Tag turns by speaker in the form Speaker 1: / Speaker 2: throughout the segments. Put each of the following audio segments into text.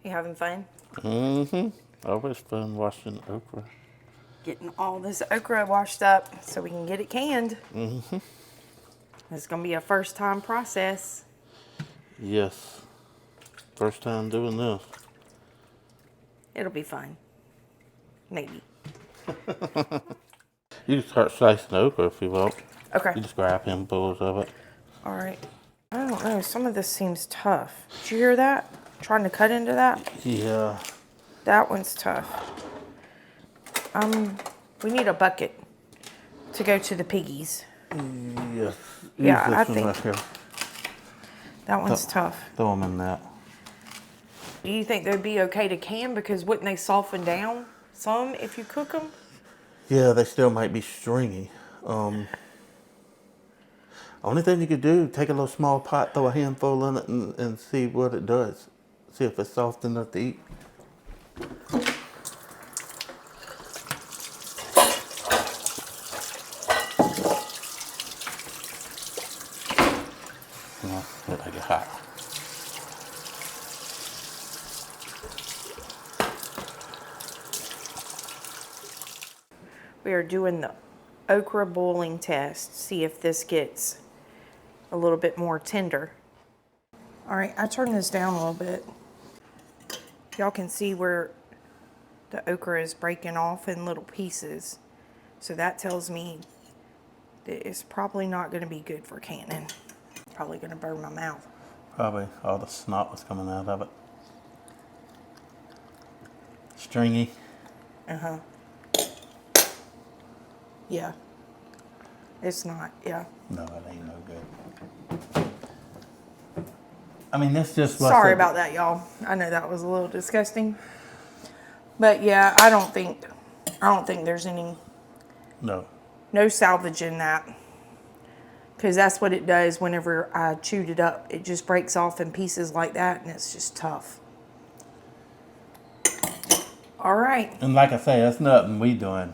Speaker 1: You having fun?
Speaker 2: Mm-hmm. Always fun washing okra.
Speaker 1: Getting all this okra washed up so we can get it canned.
Speaker 2: Mm-hmm.
Speaker 1: It's going to be a first time process.
Speaker 2: Yes. First time doing this.
Speaker 1: It'll be fun. Maybe.
Speaker 2: You can start slicing okra if you want.
Speaker 1: Okay.
Speaker 2: You just grab handfuls of it.
Speaker 1: All right. I don't know. Some of this seems tough. Did you hear that? Trying to cut into that?
Speaker 2: Yeah.
Speaker 1: That one's tough. We need a bucket to go to the piggies.
Speaker 2: Yes.
Speaker 1: Yeah,
Speaker 2: Use
Speaker 1: I
Speaker 2: this one
Speaker 1: think
Speaker 2: right here.
Speaker 1: that one's tough.
Speaker 2: Throw them in that.
Speaker 1: Do you think they'd be okay to can? Because wouldn't they soften down some if you cook them?
Speaker 2: Yeah, they still might be stringy. Only thing you could do, take a little small pot, throw a handful in it, and see what it does. See if it's soft enough to eat. Let that get hot.
Speaker 1: We are doing the okra boiling test. See if this gets a little bit more tender. All right, I turned this down a little bit. Y'all can see where the okra is breaking off in little pieces. So that tells me that it's probably not going to be good for canning. Probably going to burn my mouth.
Speaker 2: Probably all the snot was coming out of it. Stringy.
Speaker 1: Uh-huh. Yeah. It's not, yeah.
Speaker 2: No, it ain't no good. I mean, this just was.
Speaker 1: Sorry about that, y'all. I know that was a little disgusting. But yeah, I don't think there's any no salvage in that. Because that's what it does whenever I chewed it up. It just breaks off in pieces like that, and it's just tough. All right.
Speaker 2: And like I say, that's nothing we doing.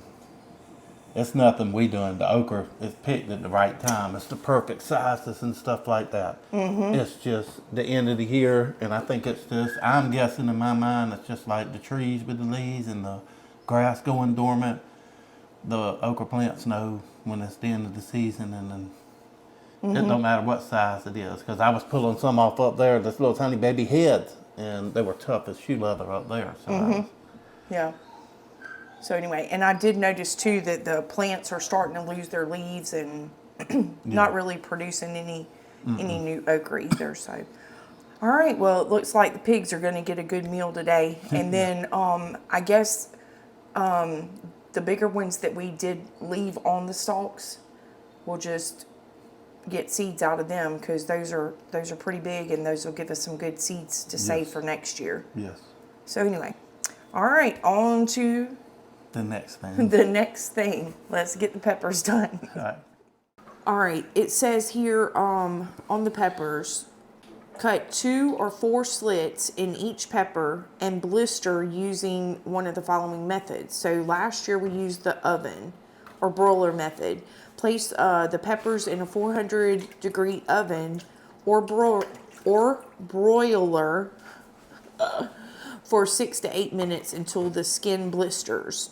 Speaker 2: It's nothing we doing. The okra is picked at the right time. It's the perfect sizes and stuff like that. Mm-hmm. It's just the end of the year, and I think it's just, I'm guessing in my mind, it's just like the trees with the leaves and the grass going dormant. The okra plants know when it's the end of the season, and then it don't matter what size it is. Because I was pulling some off up there, this little tiny baby heads, and they were tough as shoe leather up there. So
Speaker 1: Yeah. So anyway, and I did notice too that the plants are starting to lose their leaves and not really producing any new okra either. So, all right. Well, it looks like the pigs are going to get a good meal today. And then I guess the bigger ones that we did leave on the stalks, we'll just get seeds out of them because those are pretty big, and those will give us some good seeds to save for next year.
Speaker 2: yes.
Speaker 1: So anyway, all right, on to
Speaker 2: The next thing.
Speaker 1: the next thing. Let's get the peppers done.
Speaker 2: All right.
Speaker 1: All right, it says here on the peppers, cut 2 or 4 slits in each pepper and blister using one of the following methods. So last year we used the oven or broiler method. Place the peppers in a 400-degree oven or broiler for 6 to 8 minutes until the skin blisters.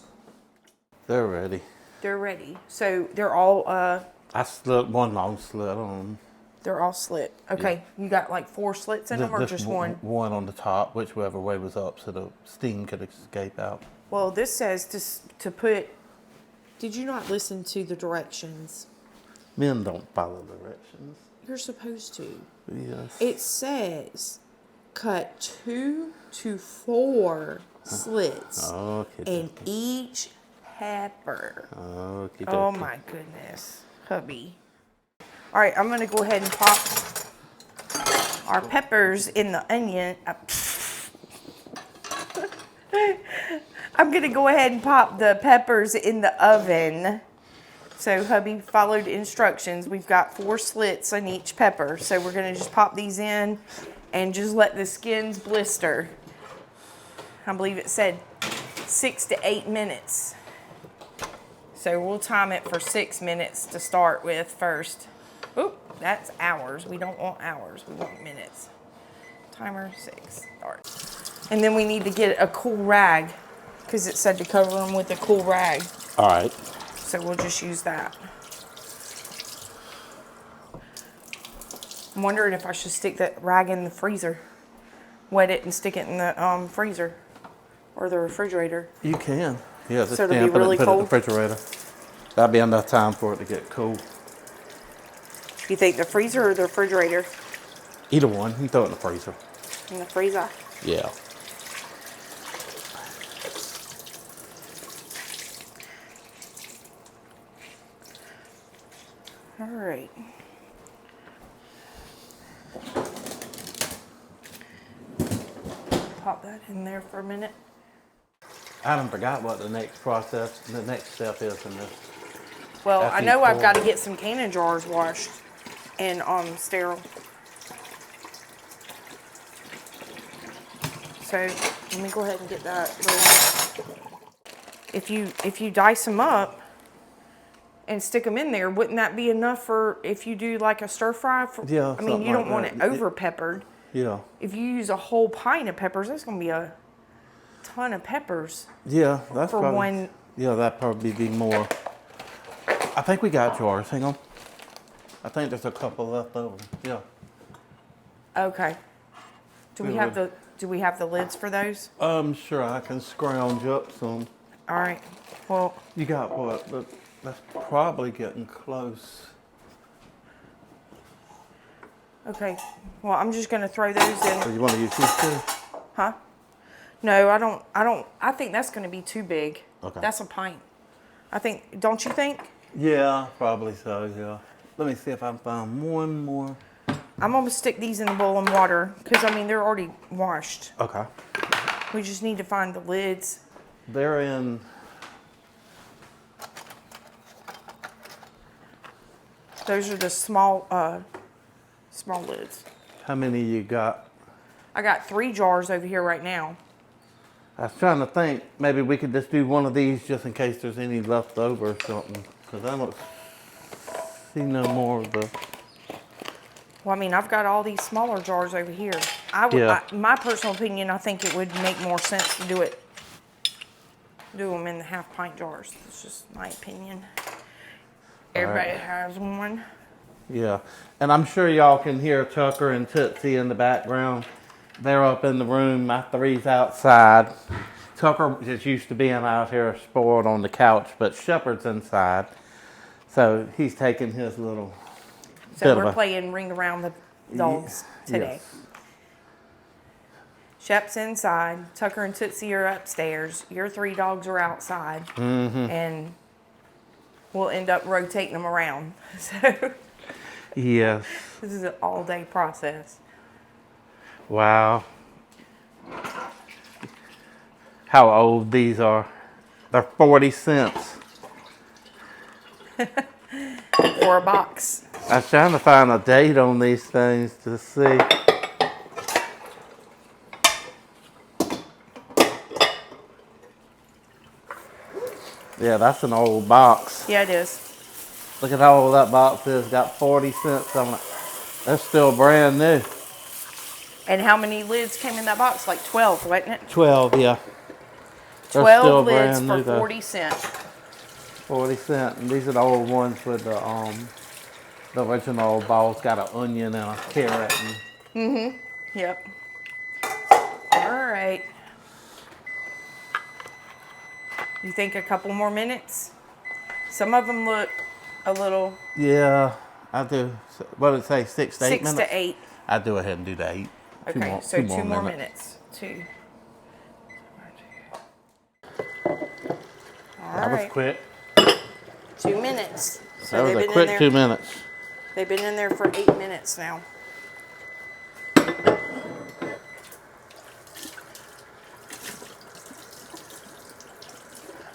Speaker 2: They're ready.
Speaker 1: They're ready. So they're all
Speaker 2: I slit one long slit on them.
Speaker 1: they're all slit. Okay, you got like 4 slits in them or just one?
Speaker 2: One on the top, whichever way was up, so the steam could escape out.
Speaker 1: Well, this says to put. Did you not listen to the directions?
Speaker 2: Men don't follow directions.
Speaker 1: You're supposed to.
Speaker 2: Yes.
Speaker 1: It says cut 2 to 4 slits in each pepper.
Speaker 2: Okay.
Speaker 1: Oh my goodness, hubby. All right, I'm gonna go ahead and pop our peppers in the onion. I'm gonna go ahead and pop the peppers in the oven. So hubby followed instructions. We've got 4 slits on each pepper. So we're gonna just pop these in and just let the skins blister. I believe it said 6 to 8 minutes. So we'll time it for 6 minutes to start with first. Oop, that's hours. We don't want hours, we want minutes. Timer 6. Start. And then we need to get a cool rag because it said to cover them with a cool rag.
Speaker 2: All right.
Speaker 1: So we'll just use that. I'm wondering if I should stick that rag in the freezer. Wet it and stick it in the freezer or the refrigerator.
Speaker 2: You can. Yeah, just
Speaker 1: So it'll be
Speaker 2: dampen it
Speaker 1: really
Speaker 2: and put it in the
Speaker 1: cold?
Speaker 2: refrigerator. That'll be enough time for it to get cool.
Speaker 1: You think the freezer or the refrigerator?
Speaker 2: Either one. You can throw it in the freezer.
Speaker 1: In the freezer?
Speaker 2: Yeah.
Speaker 1: All right. Pop that in there for a minute.
Speaker 2: I haven't forgot what the next step is in this.
Speaker 1: Well,
Speaker 2: After
Speaker 1: I
Speaker 2: you
Speaker 1: know I've
Speaker 2: pour
Speaker 1: got to
Speaker 2: it.
Speaker 1: get some canning jars washed and sterile. So let me go ahead and get that going. If you dice them up and stick them in there, wouldn't that be enough for if you do like a stir fry?
Speaker 2: Yeah,
Speaker 1: I mean, you
Speaker 2: something
Speaker 1: don't
Speaker 2: like
Speaker 1: want it
Speaker 2: that.
Speaker 1: over peppered.
Speaker 2: Yeah.
Speaker 1: If you use a whole pint of peppers, that's going to be a ton of peppers.
Speaker 2: Yeah, that's
Speaker 1: For
Speaker 2: probably,
Speaker 1: one-
Speaker 2: Yeah, that'd probably be more. I think we got jars. Hang on. I think there's a couple left over. Yeah.
Speaker 1: Okay. Do we
Speaker 2: We
Speaker 1: have
Speaker 2: would.
Speaker 1: the lids for those?
Speaker 2: I'm sure I can scrounge up some.
Speaker 1: All right. Well,
Speaker 2: You got what? That's probably getting close.
Speaker 1: okay. Well, I'm just going to throw those
Speaker 2: So
Speaker 1: in.
Speaker 2: you want to use these two?
Speaker 1: Huh? No, I don't. I think that's going to be too big.
Speaker 2: Okay.
Speaker 1: That's a pint. I think, don't you think?
Speaker 2: Yeah, probably so. Yeah. Let me see if I can find one more.
Speaker 1: I'm going to stick these in the bowl of water because, I mean, they're already washed.
Speaker 2: Okay.
Speaker 1: We just need to find the lids.
Speaker 2: They're in.
Speaker 1: Those are the small lids.
Speaker 2: How many you got?
Speaker 1: I got 3 jars over here right now.
Speaker 2: I was trying to think, maybe we could just do one of these just in case there's any left over or something. Because I don't see no more of the.
Speaker 1: Well, I mean, I've got all these smaller jars over here.
Speaker 2: Yeah.
Speaker 1: My personal opinion, I think it would make more sense to do them in the half pint jars. That's just my opinion. Everybody has one.
Speaker 2: Yeah. And I'm sure y'all can hear Tucker and Tootsie in the background. They're up in the room. My 3's outside. Tucker is used to being out here spoiled on the couch, but Shepherd's inside. So he's taking his little.
Speaker 1: So we're playing Ring Around the Dogs today.
Speaker 2: Yes.
Speaker 1: Shep's inside. Tucker and Tootsie are upstairs. Your 3 dogs are outside. And we'll end up rotating them around. So
Speaker 2: Yes.
Speaker 1: this is an all-day process.
Speaker 2: Wow. How old these are. They're 40 cents.
Speaker 1: For a box.
Speaker 2: I was trying to find a date on these things to see. Yeah, that's an old box.
Speaker 1: Yeah, it is.
Speaker 2: Look at how old that box is. Got 40 cents on it. That's still brand new.
Speaker 1: And how many lids came in that box? Like 12, wasn't it?
Speaker 2: 12, yeah. They're
Speaker 1: 12
Speaker 2: still
Speaker 1: lids
Speaker 2: brand
Speaker 1: for
Speaker 2: new, though.
Speaker 1: 40 cents.
Speaker 2: 40 cents. And these are the old ones with the original balls. Got an onion and a carrot. And
Speaker 1: Yep. All right. You think a couple more minutes? Some of them look a little
Speaker 2: yeah, I do. What did it say? 6 to 8
Speaker 1: 6
Speaker 2: minutes?
Speaker 1: to 8.
Speaker 2: I'd do ahead and do the 8.
Speaker 1: Okay, so 2 more minutes. 2. All
Speaker 2: That was
Speaker 1: right.
Speaker 2: quick.
Speaker 1: 2 minutes. So
Speaker 2: That was
Speaker 1: they've
Speaker 2: a
Speaker 1: been in
Speaker 2: quick
Speaker 1: there.
Speaker 2: 2 minutes.
Speaker 1: They've been in there for 8 minutes now.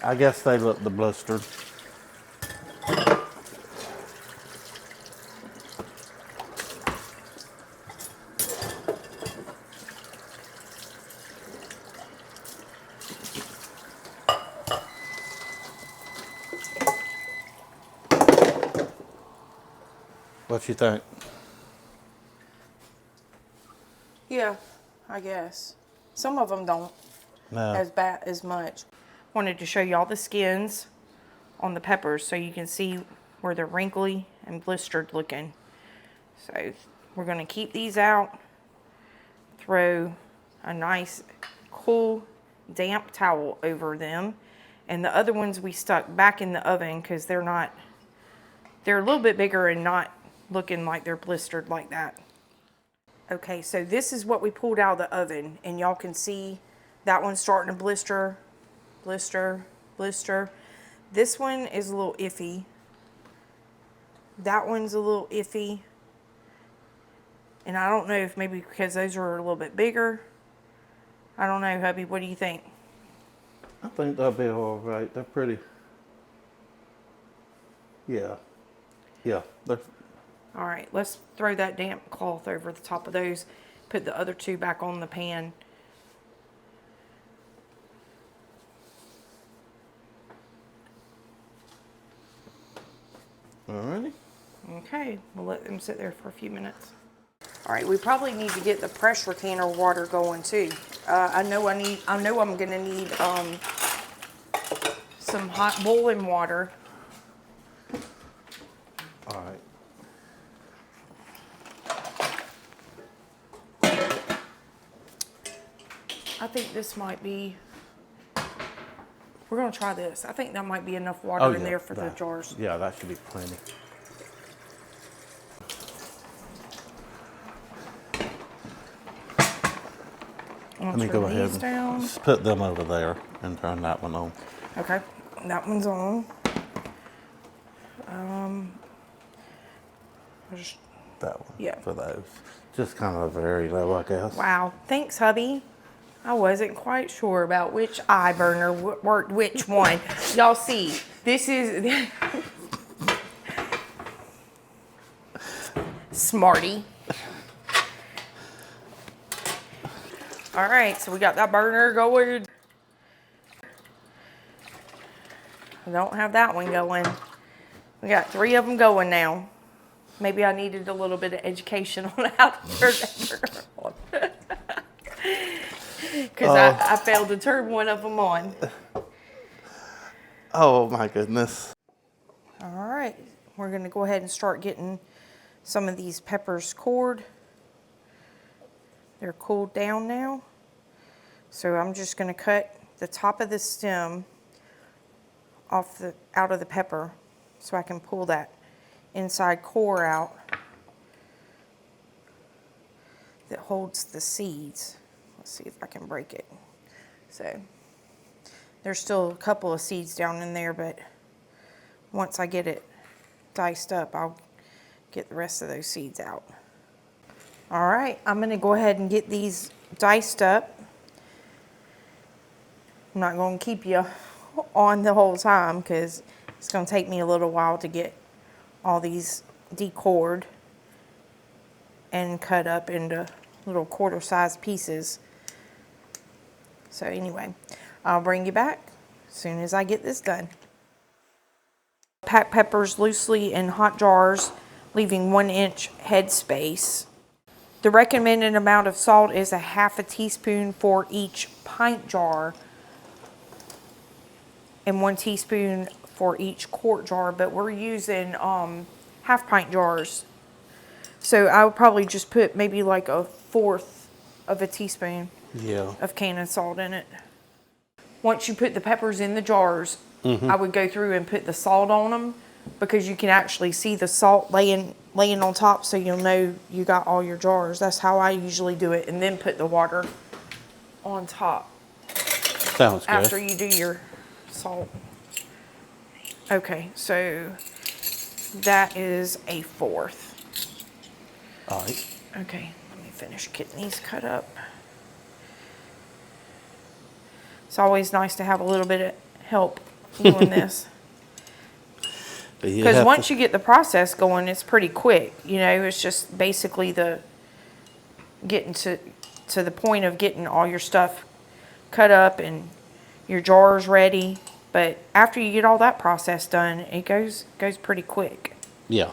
Speaker 2: I guess they look the blistered. What you think?
Speaker 1: Yeah, I guess. Some of them don't
Speaker 2: No.
Speaker 1: as much. Wanted to show you all the skins on the peppers so you can see where they're wrinkly and blistered looking. So we're going to keep these out, throw a nice cool damp towel over them, and the other ones we stuck back in the oven because they're a little bit bigger and not looking like they're blistered like that. Okay, so this is what we pulled out of the oven, and y'all can see that one's starting to blister, blister, blister. This one is a little iffy. That one's a little iffy. And I don't know if maybe because those are a little bit bigger. I don't know, hubby, what do you think?
Speaker 2: I think they'll be all right. They're pretty. Yeah. Yeah. They're...
Speaker 1: All right, let's throw that damp cloth over the top of those. Put the other two back on the pan.
Speaker 2: Alrighty.
Speaker 1: Okay, we'll let them sit there for a few minutes. All right, we probably need to get the pressure canner water going too. I know I'm gonna need some hot boiling water.
Speaker 2: All right.
Speaker 1: I think this might be, we're gonna try this. I think that might be enough water in there for the jars.
Speaker 2: Yeah, that should be plenty. Let me go ahead and just put them over there and turn that one on.
Speaker 1: Okay, that one's on.
Speaker 2: That one.
Speaker 1: Yeah.
Speaker 2: For those. Just kind of very low, I guess.
Speaker 1: Wow, thanks, hubby. I wasn't quite sure about which eye burner worked which one. Y'all see, this is smarty. All right, so we got that burner going. I don't have that one going. We got 3 of them going now. Maybe I needed a little bit of education on how to turn that burner on. Because I failed to turn one of them on.
Speaker 2: Oh my goodness.
Speaker 1: All right, we're gonna go ahead and start getting some of these peppers cored. They're cooled down now. So I'm just gonna cut the top of the stem out of the pepper so I can pull that inside core out that holds the seeds. Let's see if I can break it. So there's still a couple of seeds down in there, but once I get it diced up, I'll get the rest of those seeds out. All right, I'm gonna go ahead and get these diced up. I'm not gonna keep you on the whole time because it's gonna take me a little while to get all these decored and cut up into little quarter-sized pieces. So anyway, I'll bring you back as soon as I get this done. Pack peppers loosely in hot jars, leaving 1-inch head space. The recommended amount of salt is a ½ teaspoon for each pint jar and 1 teaspoon for each quart jar, but we're using half pint jars. So I would probably just put maybe like 1/4 of a teaspoon of Cannon salt in it. Once you put the peppers in the jars, I would go through and put the salt on them because you can actually see the salt laying on top, so you'll know you got all your jars. That's how I usually do it, and then put the water on top.
Speaker 2: Sounds good.
Speaker 1: After you do your salt. Okay, so that is 1/4.
Speaker 2: All right.
Speaker 1: Okay, let me finish getting these cut up. It's always nice to have a little bit of help doing this. Because once you get the process going, it's pretty quick. You know, it's just basically the getting to the point of getting all your stuff cut up and your jars ready. But after you get all that process done, it goes pretty quick.
Speaker 2: Yeah.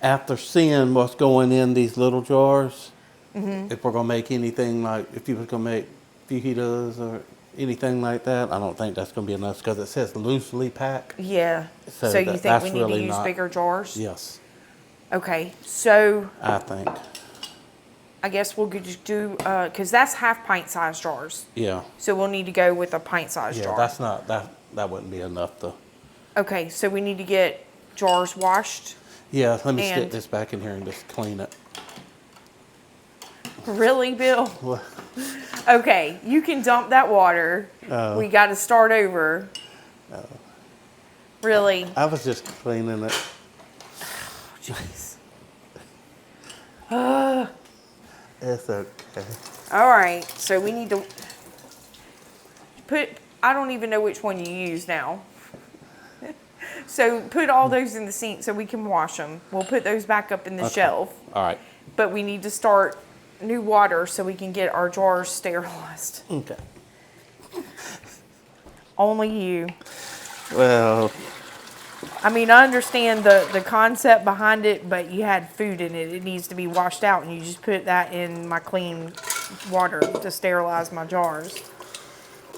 Speaker 2: After seeing what's going in these little jars, If we're gonna make anything like, if you was gonna make fajitas or anything like that, I don't think that's gonna be enough because it says loosely packed.
Speaker 1: Yeah.
Speaker 2: So
Speaker 1: So you
Speaker 2: that-
Speaker 1: think
Speaker 2: that's
Speaker 1: we need
Speaker 2: really
Speaker 1: to use
Speaker 2: not-
Speaker 1: bigger jars?
Speaker 2: Yes,
Speaker 1: Okay. So
Speaker 2: I think.
Speaker 1: I guess we'll just do, because that's half pint size jars.
Speaker 2: Yeah.
Speaker 1: So we'll need to go with a pint size
Speaker 2: Yeah,
Speaker 1: jar.
Speaker 2: that's not, that wouldn't be enough though.
Speaker 1: Okay, so we need to get jars washed.
Speaker 2: Yeah, let me stick
Speaker 1: And-
Speaker 2: this back in here and just clean it.
Speaker 1: Really, Bill?
Speaker 2: What?
Speaker 1: Okay, you can dump that water. We got to start over. Really?
Speaker 2: I was just cleaning it.
Speaker 1: Jeez.
Speaker 2: It's okay.
Speaker 1: All right, so we need to put, I don't even know which one you use now. So put all those in the sink so we can wash them. We'll put those back up in the shelf.
Speaker 2: All right.
Speaker 1: But we need to start new water so we can get our jars sterilized.
Speaker 2: Okay.
Speaker 1: Only you.
Speaker 2: Well,
Speaker 1: I mean, I understand the concept behind it, but you had food in it. It needs to be washed out, and you just put that in my clean water to sterilize my jars.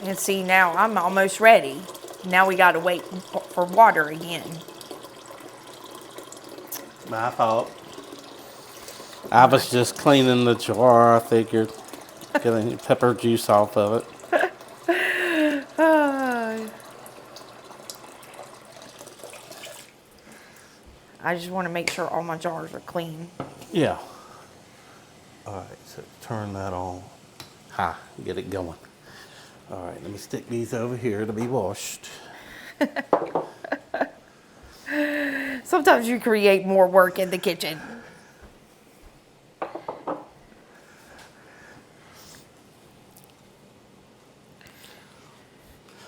Speaker 1: And see, now I'm almost ready. Now we got to wait for water again.
Speaker 2: my fault. I was just cleaning the jar. I figured getting pepper juice off of it.
Speaker 1: I just want to make sure all my jars are clean.
Speaker 2: Yeah. All right, so turn that on. Ha, get it going. All right, let me stick these over here to be washed.
Speaker 1: Sometimes you create more work in the kitchen.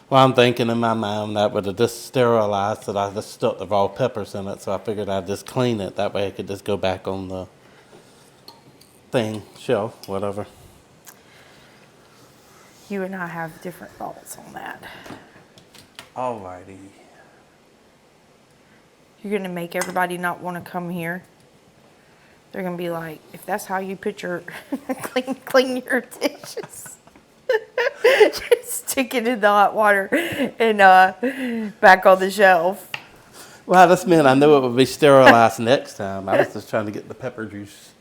Speaker 2: Well, I'm thinking in my mind that would have just sterilized it. I just stuck the raw peppers in it, so I figured I'd just clean it. That way I could just go back on the thing, shelf, whatever.
Speaker 1: You and I have different thoughts on that.
Speaker 2: Alrighty.
Speaker 1: You're going to make everybody not want to come here. They're going to be like, if that's how you put your, clean your dishes. Just stick it in the hot water and back on the shelf.
Speaker 2: Well, this meant I knew it would be sterilized next time. I was just trying to get the pepper juice.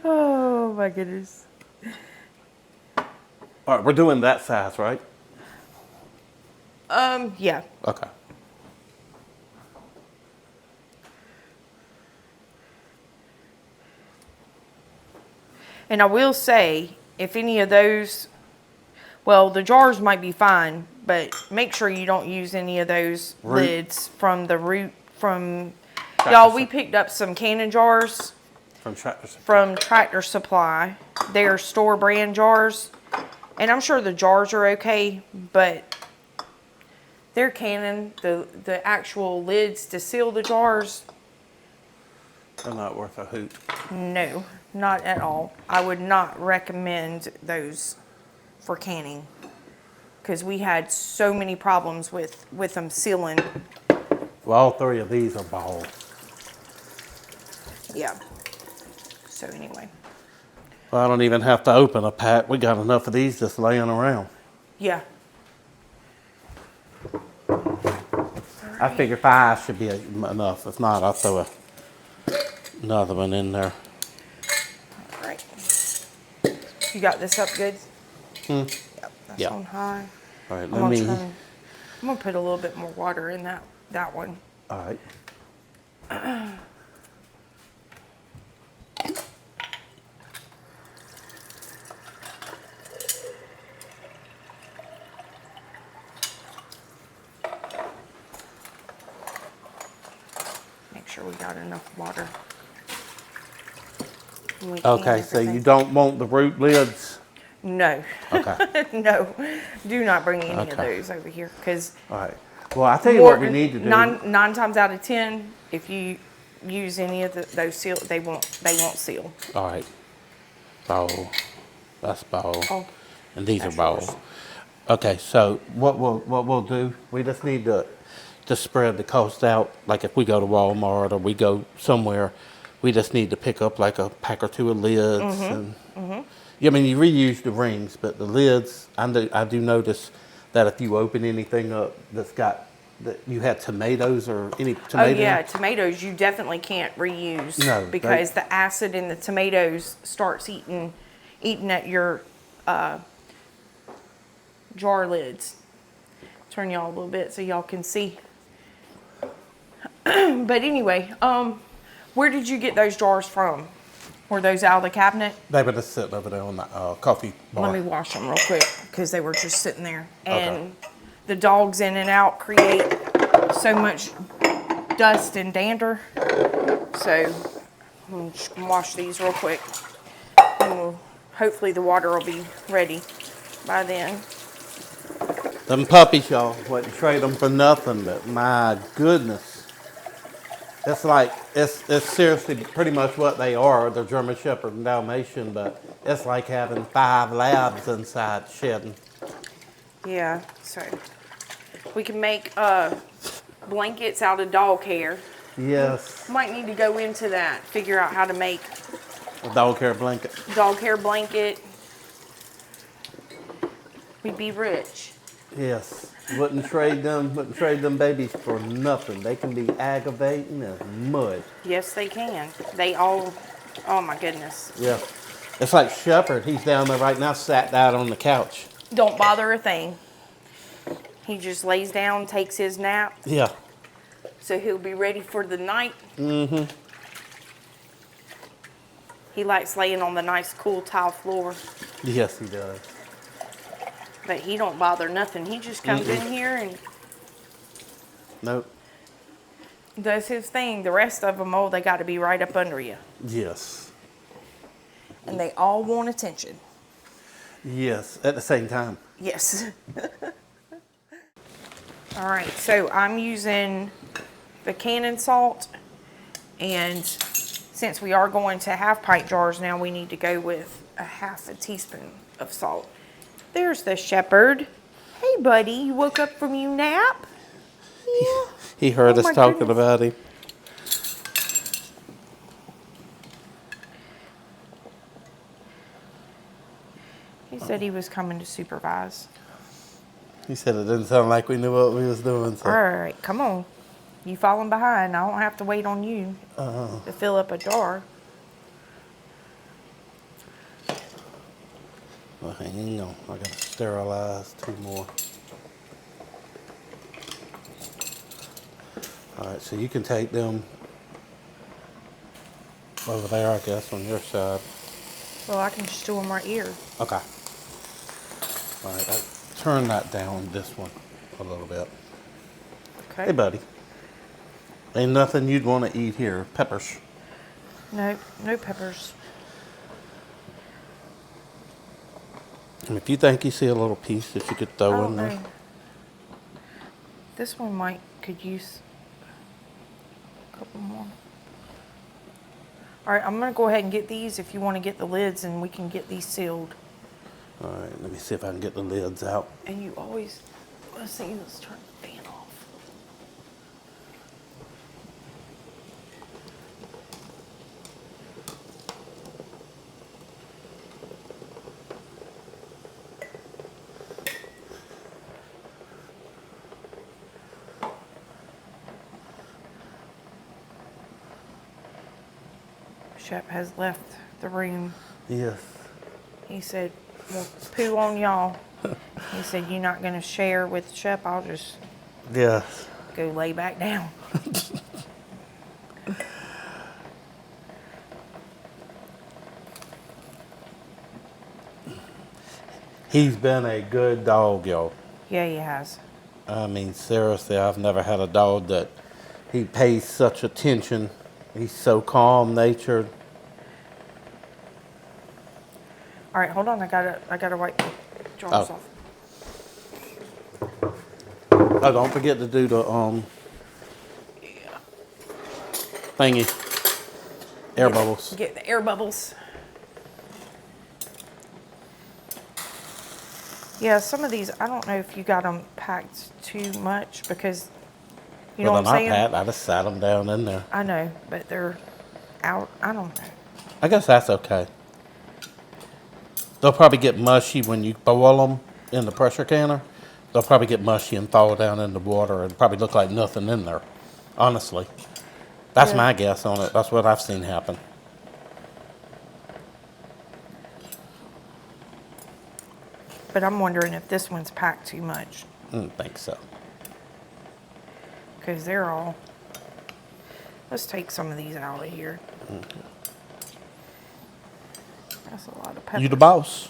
Speaker 1: Oh my goodness.
Speaker 2: All right, we're doing that size, right?
Speaker 1: Yeah.
Speaker 2: Okay.
Speaker 1: And I will say, if any of those, well, the jars might be fine, but make sure you don't use any of those lids from the root, y'all, we picked up some canning jars from Tractor Supply. They're store brand jars. And I'm sure the jars are okay, but they're canning, the actual lids to seal the jars,
Speaker 2: They're not worth a hoot.
Speaker 1: no, not at all. I would not recommend those for canning because we had so many problems with them sealing.
Speaker 2: Well, all three of these are balls.
Speaker 1: Yeah. So anyway,
Speaker 2: Well, I don't even have to open a pack. We got enough of these just laying around.
Speaker 1: yeah.
Speaker 2: I figure 5 should be enough. If not, I'll throw another one in there.
Speaker 1: All right. You got this up good? Yep, that's
Speaker 2: Yeah.
Speaker 1: on high.
Speaker 2: All right,
Speaker 1: I'm
Speaker 2: let me.
Speaker 1: I'm gonna put a little bit more water in that one.
Speaker 2: All right.
Speaker 1: Make sure we got enough water. And we
Speaker 2: Okay,
Speaker 1: can
Speaker 2: so you
Speaker 1: everything.
Speaker 2: don't want the root lids?
Speaker 1: No.
Speaker 2: Okay.
Speaker 1: No. Do not bring any of
Speaker 2: Okay.
Speaker 1: those over here because
Speaker 2: All right. Well, I'll tell you what we need to do.
Speaker 1: nine times out of 10, if you use any of those seal, they won't seal.
Speaker 2: All right. Bowl. That's bowl.
Speaker 1: Oh,
Speaker 2: And these are
Speaker 1: that's yours.
Speaker 2: bowls. Okay, so what we'll do, we just need to spread the cost out. Like if we go to Walmart or we go somewhere, We just need to pick up like a pack or two of lids. And yeah, I mean, you reuse the rings, but the lids, I do notice that if you open anything up that's got, that you had tomatoes or any
Speaker 1: Oh
Speaker 2: tomato.
Speaker 1: yeah, tomatoes you definitely can't reuse
Speaker 2: No,
Speaker 1: because the acid in the tomatoes starts eating at your jar lids. Turn y'all a little bit so y'all can see. But anyway, where did you get those jars from? Were those out of the cabinet?
Speaker 2: They were just sitting over there on the coffee bar.
Speaker 1: Let me wash them real quick because they were just sitting there. And
Speaker 2: Okay.
Speaker 1: the dogs in and out create so much dust and dander. So I'm just gonna wash these real quick. And hopefully the water will be ready by then.
Speaker 2: Them puppies, y'all, wouldn't trade them for nothing, but my goodness. It's like, it's seriously pretty much what they are. They're German Shepherd and Dalmatian, but it's like having 5 labs inside shedding.
Speaker 1: Yeah, so we can make blankets out of dog hair.
Speaker 2: Yes,
Speaker 1: Might need to go into that, figure out how to make
Speaker 2: a dog hair blanket.
Speaker 1: dog hair blanket. We'd be rich.
Speaker 2: Yes, wouldn't trade them babies for nothing. They can be aggravating as mud.
Speaker 1: Yes, they can. They all, oh my goodness.
Speaker 2: Yeah, it's like Shepherd. He's down there right now, sat down on the couch.
Speaker 1: Don't bother a thing. He just lays down, takes his nap,
Speaker 2: Yeah.
Speaker 1: so he'll be ready for the night. Mm-hmm. He likes laying on the nice, cool tile floor,
Speaker 2: Yes, he does.
Speaker 1: but he don't bother nothing. He just comes in here and
Speaker 2: Nope.
Speaker 1: does his thing. The rest of them, oh, they got to be right up under you.
Speaker 2: Yes.
Speaker 1: And they all want attention.
Speaker 2: Yes, at the same time.
Speaker 1: Yes. All right, so I'm using the Cannon salt, and since we are going to half pint jars now, we need to go with a half a teaspoon of salt. There's the Shepherd. Hey, buddy, you woke up from your nap? Yeah.
Speaker 2: He heard
Speaker 1: Oh,
Speaker 2: us
Speaker 1: my
Speaker 2: talking
Speaker 1: goodness.
Speaker 2: about him.
Speaker 1: He said he was coming to supervise.
Speaker 2: He said it didn't sound like we knew what we was doing. So.
Speaker 1: All right, come on. You falling behind. I don't have to wait on you to fill up a jar.
Speaker 2: Well, hang on. I gotta sterilize 2 more. All right, so you can take them over there, I guess, on your side.
Speaker 1: Well, I can just do them right here.
Speaker 2: Okay. All right, turn that down, this one, a little bit.
Speaker 1: Okay.
Speaker 2: Hey, buddy. Ain't nothing you'd want to eat here. Peppers.
Speaker 1: No, no peppers.
Speaker 2: And if you think you see a little piece that you could
Speaker 1: I
Speaker 2: throw
Speaker 1: don't
Speaker 2: in there.
Speaker 1: know. This one could use a couple more. All right, I'm gonna go ahead and get these if you want to get the lids, and we can get these sealed.
Speaker 2: All right, let me see if I can get the lids out.
Speaker 1: And you always, let's see, let's turn the fan off. Shep has left the room.
Speaker 2: Yes.
Speaker 1: He said, well, poo on y'all. He said, you're not gonna share with Shep, I'll just
Speaker 2: Yes.
Speaker 1: go lay back down.
Speaker 2: He's been a good dog, y'all.
Speaker 1: Yeah, he has.
Speaker 2: I mean, seriously, I've never had a dog that he pays such attention. He's so calm-natured.
Speaker 1: All right, hold on. I gotta wipe the jars
Speaker 2: Oh.
Speaker 1: off.
Speaker 2: Oh, don't forget to do the thingy. Air bubbles.
Speaker 1: Get the air bubbles. Yeah, some of these, I don't know if you got them packed too much because, you know
Speaker 2: Well,
Speaker 1: what I'm saying?
Speaker 2: Pat, I just sat them down in there.
Speaker 1: I know, but they're out. I don't know.
Speaker 2: I guess that's okay. They'll probably get mushy when you boil them in the pressure canner. They'll probably get mushy and fall down in the water and probably look like nothing in there. Honestly. That's
Speaker 1: Yeah.
Speaker 2: my guess on it. That's what I've seen happen.
Speaker 1: But I'm wondering if this one's packed too much.
Speaker 2: I don't think so.
Speaker 1: Because they're all... Let's take some of these out of here.
Speaker 2: Okay.
Speaker 1: That's a lot of peppers.
Speaker 2: You the boss.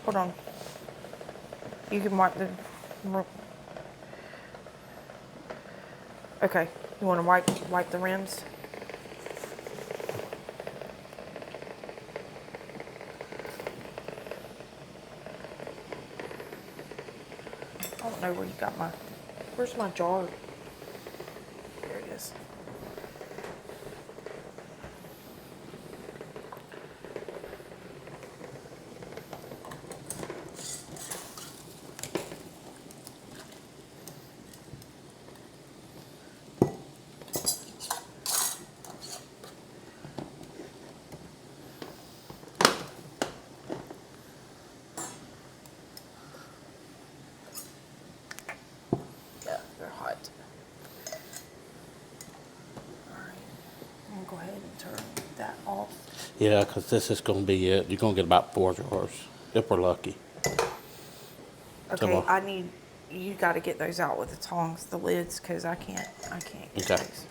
Speaker 1: Hold on. You can wipe the... Okay. You want to wipe the rims? I don't know where you got my... Where's my jar? There it is. Yeah, they're hot. Alright, I'm gonna go ahead and turn that off.
Speaker 2: Yeah, because this is going to be it. You're going to get about 4 jars, if we're lucky.
Speaker 1: Okay, I need, you gotta get those out with the tongs, the lids, because I can't get
Speaker 2: Okay.
Speaker 1: those.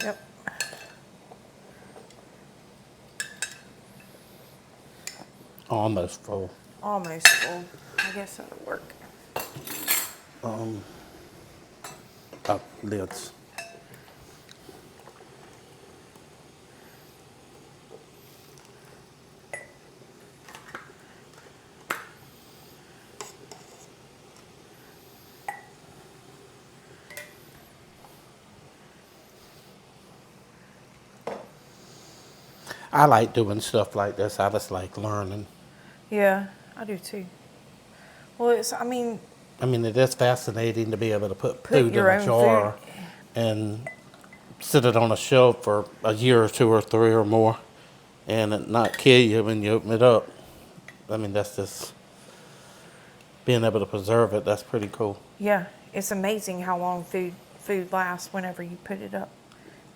Speaker 1: Yep.
Speaker 2: Almost full.
Speaker 1: Almost full. I guess that'll work.
Speaker 2: Oh, lids. I like doing stuff like this. I just like learning.
Speaker 1: Yeah, I do too. Well, I mean,
Speaker 2: it is fascinating to be able to put
Speaker 1: Put
Speaker 2: food in
Speaker 1: your
Speaker 2: a
Speaker 1: own
Speaker 2: jar
Speaker 1: food.
Speaker 2: and sit it on a shelf for a year or 2 or 3 or more and it not kill you when you open it up. That's just being able to preserve it. That's pretty cool.
Speaker 1: yeah, it's amazing how long food lasts whenever you put it up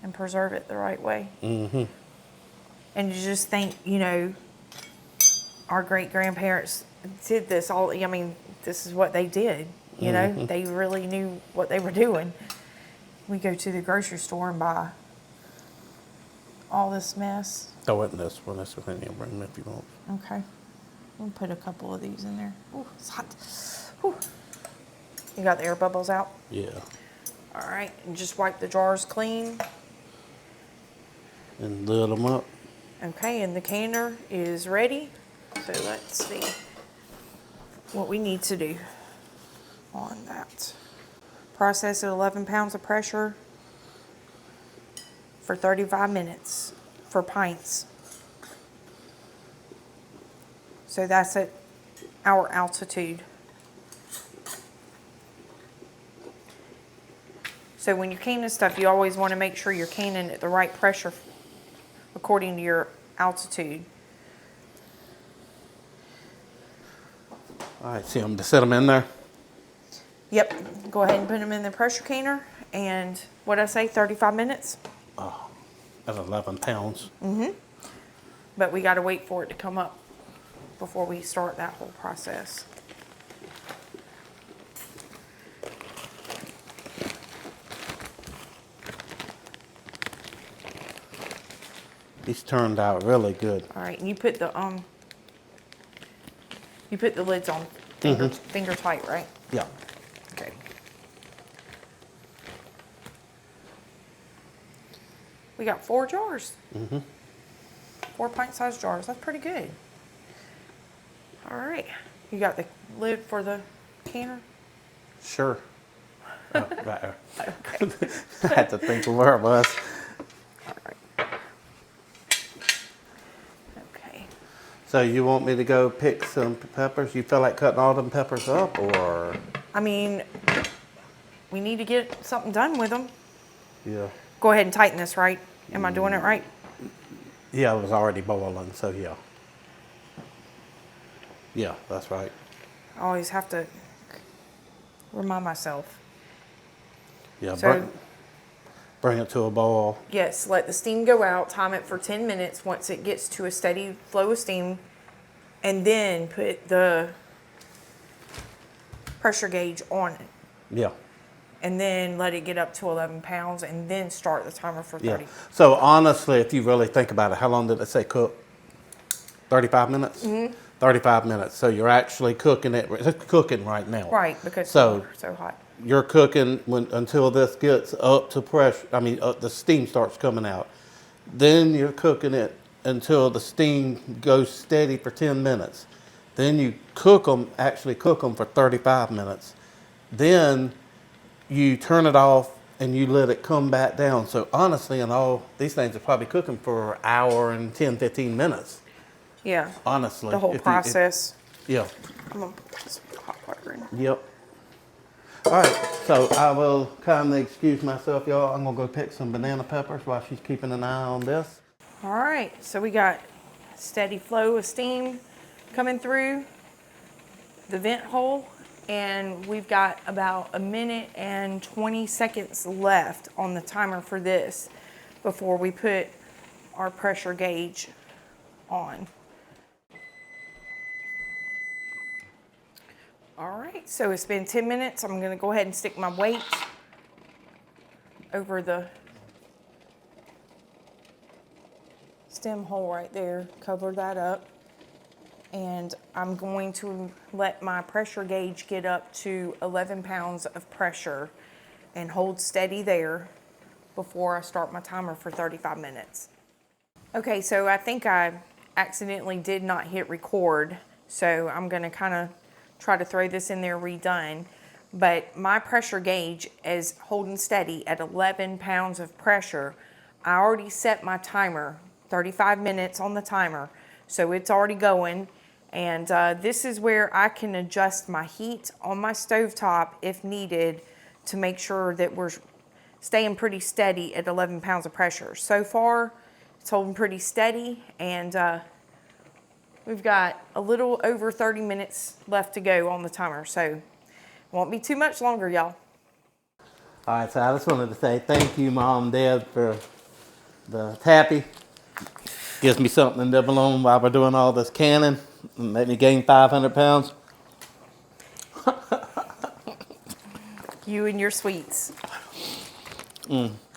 Speaker 1: and preserve it the right way.
Speaker 2: Mm-hmm.
Speaker 1: And you just think, our great-grandparents did this all, this is what they did, They really knew what they were doing. We go to the grocery store and buy all this mess.
Speaker 2: Throw it in this one. This one in your room if you want.
Speaker 1: Okay. We'll put a couple of these in there. Ooh, it's hot. Whew. You got the air bubbles out?
Speaker 2: Yeah.
Speaker 1: All right, and just wipe the jars clean.
Speaker 2: And lid them up.
Speaker 1: Okay, and the canner is ready. So let's see what we need to do on that. Process at 11 pounds of pressure for 35 minutes for pints. So that's at our altitude. So when you're canning stuff, you always want to make sure you're canning at the right pressure according to your altitude.
Speaker 2: All right, see them to set them in there.
Speaker 1: Yep, go ahead and put them in the pressure canner. And what'd I say, 35 minutes?
Speaker 2: Oh, that's 11 pounds.
Speaker 1: But we got to wait for it to come up before we start that whole process.
Speaker 2: These turned out really good.
Speaker 1: All right, and you put the lids on finger tight, right?
Speaker 2: Yeah.
Speaker 1: Okay. We got 4 jars. 4 pint-sized jars. That's pretty good. All right. You got the lid for the canner?
Speaker 2: Sure. Oh, right there.
Speaker 1: Okay.
Speaker 2: I had to think of where it was.
Speaker 1: All right. Okay.
Speaker 2: So you want me to go pick some peppers? You feel like cutting all them peppers up, or?
Speaker 1: I mean, we need to get something done with them.
Speaker 2: Yeah.
Speaker 1: Go ahead and tighten this, right? Am I doing it right?
Speaker 2: Yeah, it was already boiling, so yeah. Yeah, that's right.
Speaker 1: I always have to remind myself.
Speaker 2: Yeah,
Speaker 1: So,
Speaker 2: bring it to a boil.
Speaker 1: yes, let the steam go out, time it for 10 minutes once it gets to a steady flow of steam, and then put the pressure gauge on it.
Speaker 2: Yeah.
Speaker 1: And then let it get up to 11 pounds, and then start the timer for 30.
Speaker 2: Yeah. So honestly, if you really think about it, how long did it say cook? 35 minutes? 35 minutes. So you're actually cooking it. It's cooking right now.
Speaker 1: Right, because
Speaker 2: So
Speaker 1: it's so hot.
Speaker 2: you're cooking until this gets up to pressure. I mean, the steam starts coming out. Then you're cooking it until the steam goes steady for 10 minutes. Then you actually cook them for 35 minutes. Then you turn it off and you let it come back down. So honestly, in all, these things are probably cooking for an hour and 10, 15 minutes.
Speaker 1: Yeah.
Speaker 2: Honestly.
Speaker 1: The whole process.
Speaker 2: Yeah.
Speaker 1: I'm going to put some hot water in.
Speaker 2: Yep. All right, so I will kindly excuse myself, y'all. I'm gonna go pick some banana peppers while she's keeping an eye on this.
Speaker 1: All right, so we got steady flow of steam coming through the vent hole, and we've got about 1 minute and 20 seconds left on the timer for this before we put our pressure gauge on. All right, so it's been 10 minutes. I'm gonna go ahead and stick my weight over the stem hole right there, cover that up. And I'm going to let my pressure gauge get up to 11 pounds of pressure and hold steady there before I start my timer for 35 minutes. Okay, so I think I accidentally did not hit record, so I'm gonna kind of try to throw this in there redone. But my pressure gauge is holding steady at 11 pounds of pressure. I already set my timer, 35 minutes on the timer, so it's already going. And this is where I can adjust my heat on my stovetop if needed to make sure that we're staying pretty steady at 11 pounds of pressure. So far, it's holding pretty steady, and we've got a little over 30 minutes left to go on the timer, so it won't be too much longer, y'all.
Speaker 2: All right, so I just wanted to say thank you, Mom and Dad, for the tappy. Gives me something to nibble on while we're doing all this canning and make me gain 500 pounds.
Speaker 1: You and your sweets.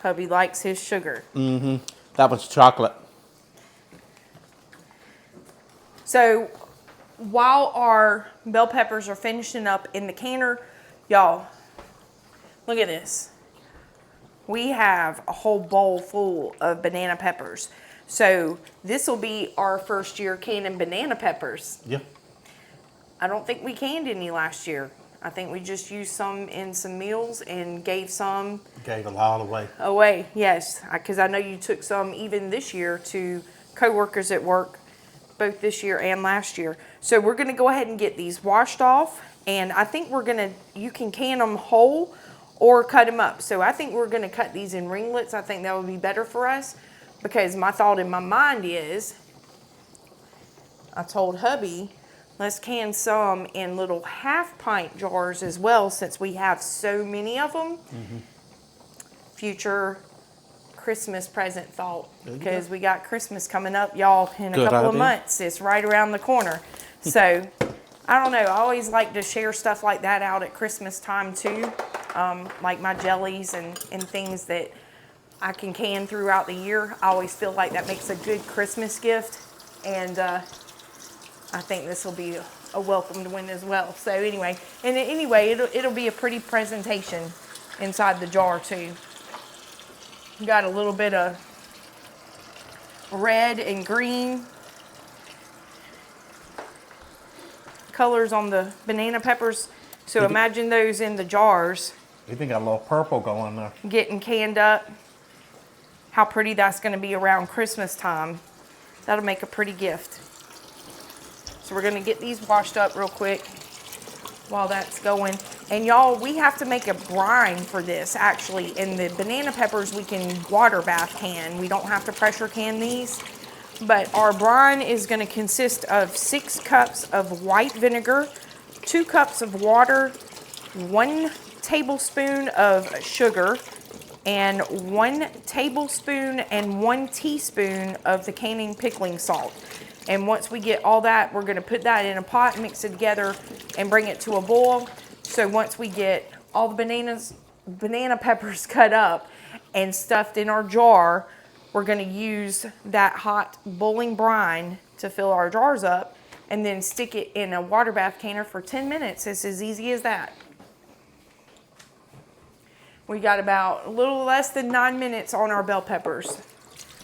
Speaker 1: Hubby likes his sugar.
Speaker 2: That was chocolate.
Speaker 1: So while our bell peppers are finishing up in the canner, y'all, look at this. We have a whole bowl full of banana peppers. So this will be our first year canning banana peppers.
Speaker 2: Yeah.
Speaker 1: I don't think we canned any last year. I think we just used some in some meals and gave some
Speaker 2: Gave a lot away.
Speaker 1: away. Yes, because I know you took some even this year to coworkers at work, both this year and last year. So we're gonna go ahead and get these washed off, and I think you can can them whole or cut them up. So I think we're gonna cut these in ringlets. I think that would be better for us, because my thought in my mind is, I told hubby, let's can some in little 1/2 pint jars as well, since we have so many of them. Future Christmas present thought, because we got Christmas coming up, y'all, in a couple of months. It's right around the corner. So I don't know, I always like to share stuff like that out at Christmas time too, like my jellies and things that I can can throughout the year. I always feel like that makes a good Christmas gift, and I think this will be a welcomed one as well. So anyway, it'll be a pretty presentation inside the jar too. Got a little bit of red and green colors on the banana peppers. So imagine those in the jars
Speaker 2: You think got a little purple going there.
Speaker 1: getting canned up. How pretty that's going to be around Christmas time. That'll make a pretty gift. So we're going to get these washed up real quick while that's going. And y'all, we have to make a brine for this actually. And the banana peppers we can water bath can. We don't have to pressure can these. But our brine is going to consist of 6 cups of white vinegar, 2 cups of water, 1 tablespoon of sugar, and 1 tablespoon and 1 teaspoon of the canning pickling salt. And once we get all that, we're going to put that in a pot, mix it together, and bring it to a boil. So once we get all the banana peppers cut up and stuffed in our jar, we're going to use that hot boiling brine to fill our jars up and then stick it in a water bath canner for 10 minutes. It's as easy as that. We got about a little less than 9 minutes on our bell peppers.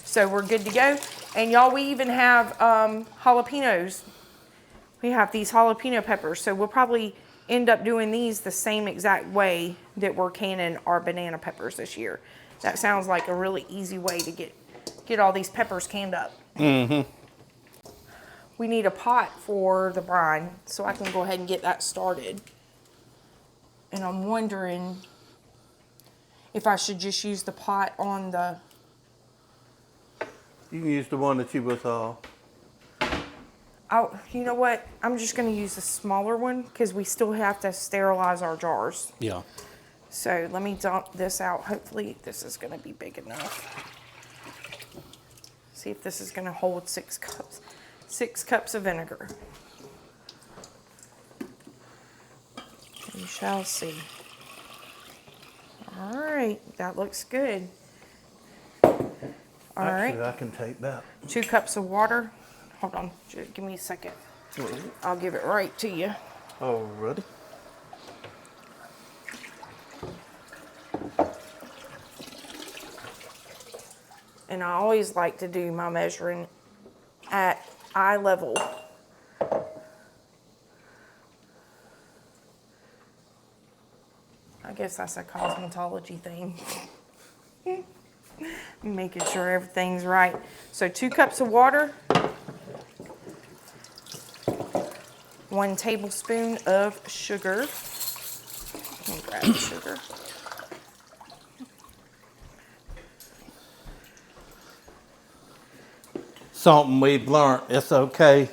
Speaker 1: So we're good to go. And y'all, we even have jalapenos. We have these jalapeno peppers. So we'll probably end up doing these the same exact way that we're canning our banana peppers this year. That sounds like a really easy way to get all these peppers canned up.
Speaker 2: Mm-hmm.
Speaker 1: We need a pot for the brine, so I can go ahead and get that started. And I'm wondering if I should just use the pot on the...
Speaker 2: You can use the one that you was
Speaker 1: Oh, you know what? I'm just going to use the smaller one because we still have to sterilize our jars.
Speaker 2: Yeah.
Speaker 1: So let me dump this out. Hopefully this is going to be big enough. See if this is going to hold 6 cups. 6 cups of vinegar. We shall see. All right, that looks good. All
Speaker 2: Actually,
Speaker 1: right.
Speaker 2: I can take that.
Speaker 1: 2 cups of water. Hold on, just give me a second. I'll give it right to you.
Speaker 2: Alrighty.
Speaker 1: And I always like to do my measuring at eye level. I guess that's a cosmetology thing. Making sure everything's right. So 2 cups of water, 1 tablespoon of sugar. Let me grab the sugar.
Speaker 2: Something we've learned, it's okay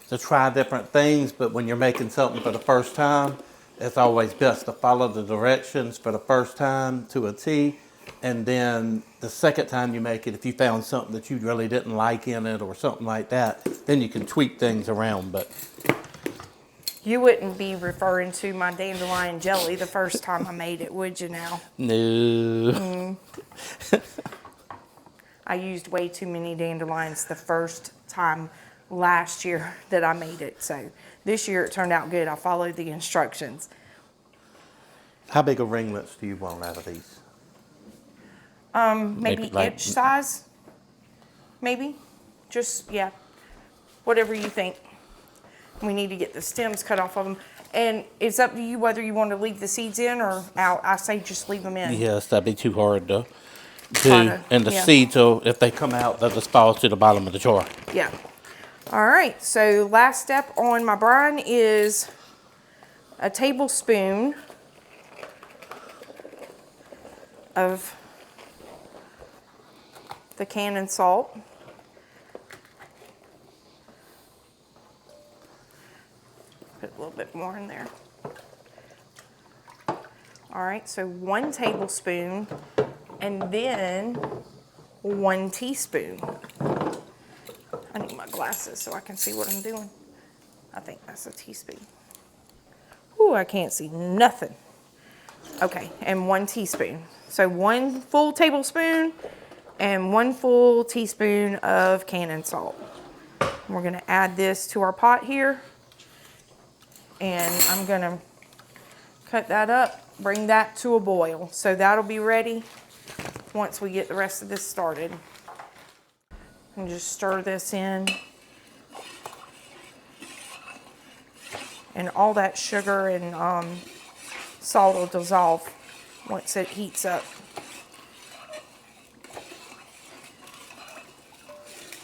Speaker 2: to try different things, but when you're making something for the first time, it's always best to follow the directions for the first time to a T. And then the second time you make it, if you found something that you really didn't like in it or something like that, then you can tweak things around. But
Speaker 1: You wouldn't be referring to my dandelion jelly the first time I made it, would you now?
Speaker 2: no.
Speaker 1: I used way too many dandelions the first time last year that I made it. So this year it turned out good. I followed the instructions.
Speaker 2: How big of ringlets do you want out of these?
Speaker 1: Maybe
Speaker 2: like-
Speaker 1: inch size, maybe. Just, yeah, whatever you think. We need to get the stems cut off of them. And it's up to you whether you want to leave the seeds in or out. I say just leave them in.
Speaker 2: Yes, that'd be too hard to do.
Speaker 1: Kinda,
Speaker 2: And the
Speaker 1: yeah.
Speaker 2: seeds, if they come out, they'll just fall to the bottom of the jar.
Speaker 1: Yeah. All right, so last step on my brine is a tablespoon of the canning salt. Put a little bit more in there. All right, so 1 tablespoon and then 1 teaspoon. I need my glasses so I can see what I'm doing. I think that's a teaspoon. Ooh, I can't see nothing. Okay, and 1 teaspoon. So 1 full tablespoon and 1 full teaspoon of canning salt. We're gonna add this to our pot here. And I'm gonna cut that up, bring that to a boil. So that'll be ready once we get the rest of this started. And just stir this in. And all that sugar and salt will dissolve once it heats up.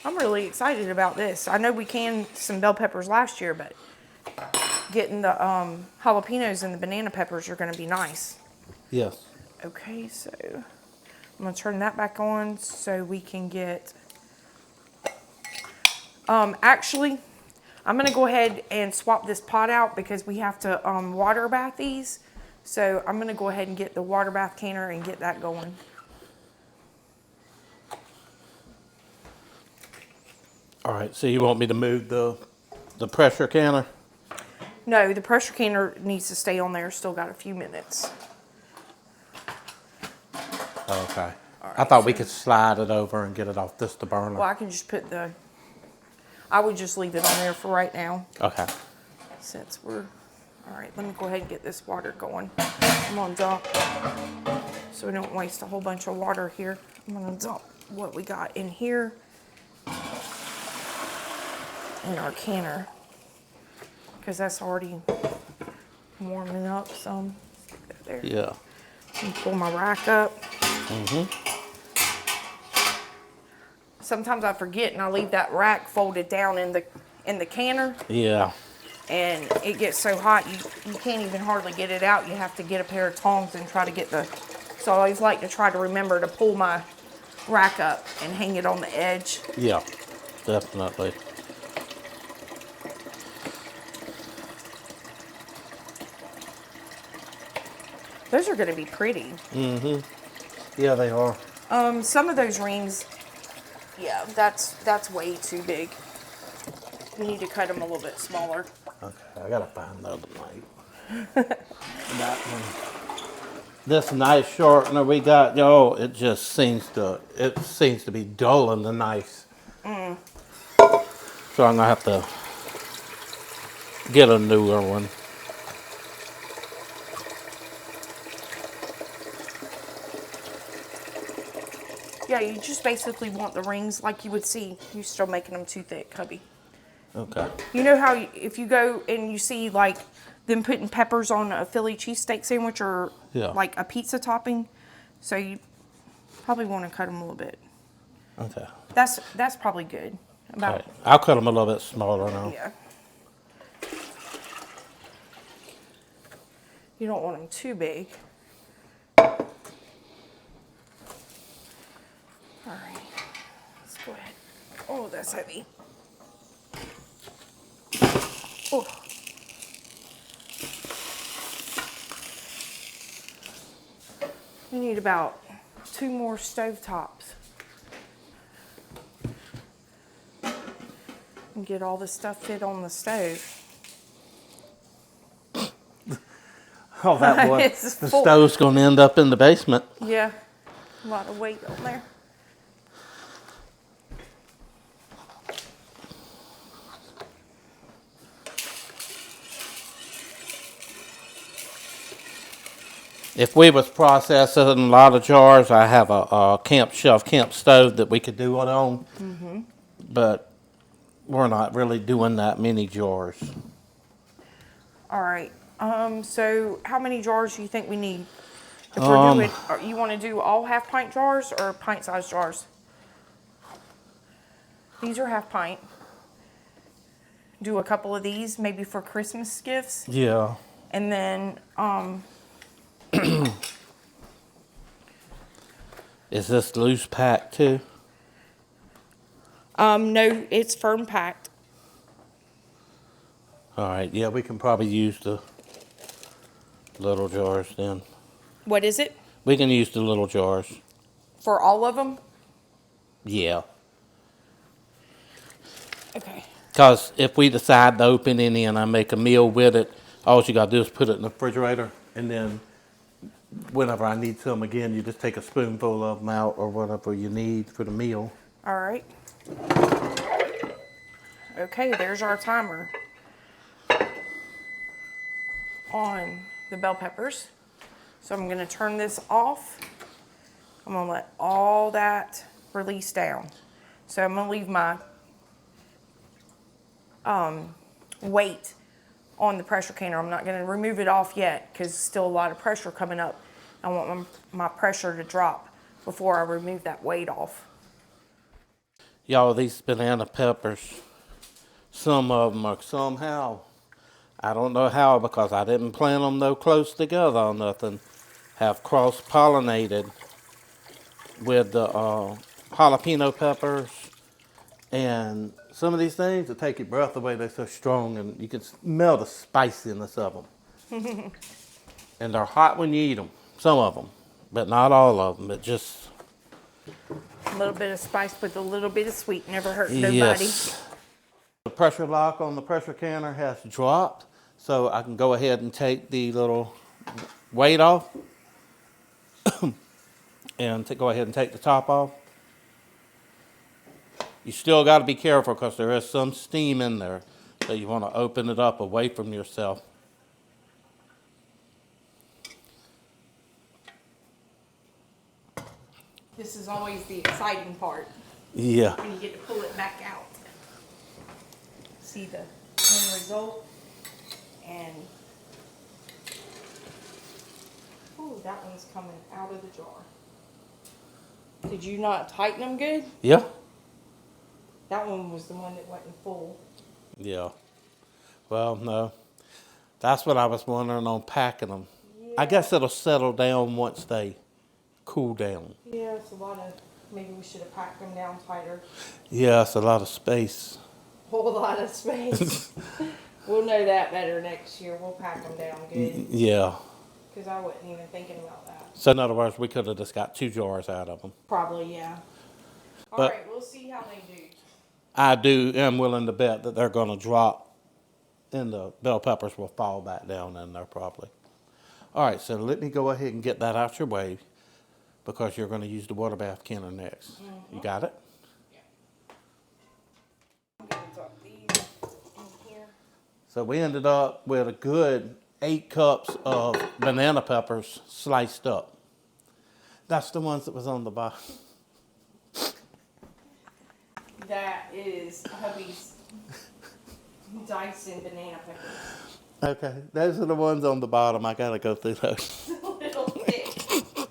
Speaker 1: I'm really excited about this. I know we canned some bell peppers last year, but getting the jalapenos and the banana peppers are going to be nice.
Speaker 2: Yes.
Speaker 1: Okay, so I'm going to turn that back on so we can get... actually, I'm going to go ahead and swap this pot out because we have to water bath these. So I'm going to go ahead and get the water bath canner and get that going.
Speaker 2: All right, so you want me to move the pressure canner?
Speaker 1: No, the pressure canner needs to stay on there. Still got a few minutes.
Speaker 2: Okay.
Speaker 1: All right,
Speaker 2: I thought we could slide it over and get it off the burner.
Speaker 1: Well, I can just put the... I would just leave it on there for right now.
Speaker 2: Okay.
Speaker 1: Since we're... All right, let me go ahead and get this water going. I'm going to dump, so we don't waste a whole bunch of water here. I'm going to dump what we got in here in our canner, because that's already warming up some. Stick that there.
Speaker 2: Yeah.
Speaker 1: And pull my rack up. Sometimes I forget and I leave that rack folded down in the canner.
Speaker 2: Yeah.
Speaker 1: And it gets so hot you can't even hardly get it out. You have to get a pair of tongs and try to get the... So I always like to try to remember to pull my rack up and hang it on the edge.
Speaker 2: Yeah, definitely.
Speaker 1: Those are going to be pretty.
Speaker 2: Yeah, they are.
Speaker 1: Some of those rings, yeah, that's way too big. We need to cut them a little bit smaller.
Speaker 2: Okay, I gotta find the other knife. That one. This knife sharpener we got, yo, it seems to be dulling the knife. So I'm gonna have to get a newer one.
Speaker 1: Yeah, you just basically want the rings like you would see. You're still making them too thick, hubby.
Speaker 2: Okay.
Speaker 1: You know how if you go and you see like them putting peppers on a Philly cheesesteak sandwich or like a pizza topping, so you probably want to cut them a little bit.
Speaker 2: Okay.
Speaker 1: That's probably good.
Speaker 2: Okay. I'll cut them a little bit smaller now.
Speaker 1: Yeah. You don't want them too big. All right, let's go ahead. Oh, that's heavy. Oh. We need about 2 more stove tops. And get all this stuff fit on the stove.
Speaker 2: Oh, that boy.
Speaker 1: It's
Speaker 2: The
Speaker 1: full.
Speaker 2: stove's gonna end up in the basement.
Speaker 1: Yeah, a lot of weight on there.
Speaker 2: If we was processing a lot of jars, I have a camp stove that we could do it on. But we're not really doing that many jars.
Speaker 1: All right. So how many jars do you think we need? If we're doing, you want to do all half pint jars or pint sized jars? These are half pint. Do a couple of these maybe for Christmas gifts.
Speaker 2: Yeah.
Speaker 1: And then,
Speaker 2: Is this loose pack too?
Speaker 1: no, it's firm packed.
Speaker 2: All right. Yeah, we can probably use the little jars then.
Speaker 1: What is it?
Speaker 2: We can use the little jars.
Speaker 1: For all of them?
Speaker 2: Yeah.
Speaker 1: Okay.
Speaker 2: Because if we decide to open any and I make a meal with it, all you got to do is put it in the refrigerator. And then whenever I need some again, you just take a spoonful of them out or whatever you need for the meal.
Speaker 1: All right. Okay, there's our timer on the bell peppers. So I'm going to turn this off. I'm going to let all that release down. So I'm gonna leave my weight on the pressure canner. I'm not gonna remove it off yet because still a lot of pressure coming up. I want my pressure to drop before I remove that weight off.
Speaker 2: Y'all, these banana peppers, some of them are somehow, I don't know how because I didn't plant them no close together or nothing, have cross-pollinated with the jalapeno peppers. And some of these things will take your breath away. They're so strong, and you can smell the spiciness of them. And they're hot when you eat them, some of them, but not all of them. But just
Speaker 1: A little bit of spice with a little bit of sweet never hurt nobody.
Speaker 2: yes. The pressure lock on the pressure canner has dropped, so I can go ahead and take the little weight off and go ahead and take the top off. You still got to be careful because there is some steam in there, so you want to open it up away from yourself.
Speaker 1: This is always the exciting part.
Speaker 2: Yeah.
Speaker 1: When you get to pull it back out. See the end result. And ooh, that one's coming out of the jar. Did you not tighten them good?
Speaker 2: Yeah.
Speaker 1: That one was the one that wasn't full.
Speaker 2: Yeah. Well, no. That's what I was wondering on packing them.
Speaker 1: Yeah.
Speaker 2: I guess it'll settle down once they cool down.
Speaker 1: Yeah, it's a lot of, maybe we should have packed them down tighter.
Speaker 2: Yeah, it's a lot of space.
Speaker 1: Whole lot of space. We'll know that better next year. We'll pack them down good.
Speaker 2: Yeah.
Speaker 1: Because I wasn't even thinking about that.
Speaker 2: So in other words, we could have just got 2 jars out of them.
Speaker 1: Probably, yeah. All
Speaker 2: But-
Speaker 1: right, we'll see how they do.
Speaker 2: I am willing to bet that they're going to drop and the bell peppers will fall back down in there probably. All right, so let me go ahead and get that out your way because you're going to use the water bath canner next. Mm-hmm. You got it?
Speaker 1: Yeah. I'm going to drop these in here.
Speaker 2: So we ended up with a good 8 cups of banana peppers sliced up. That's the ones that was on the bottom.
Speaker 1: That is hubby's Dyson banana peppers.
Speaker 2: Okay, those are the ones on the bottom. I gotta go through those.
Speaker 1: A little thick.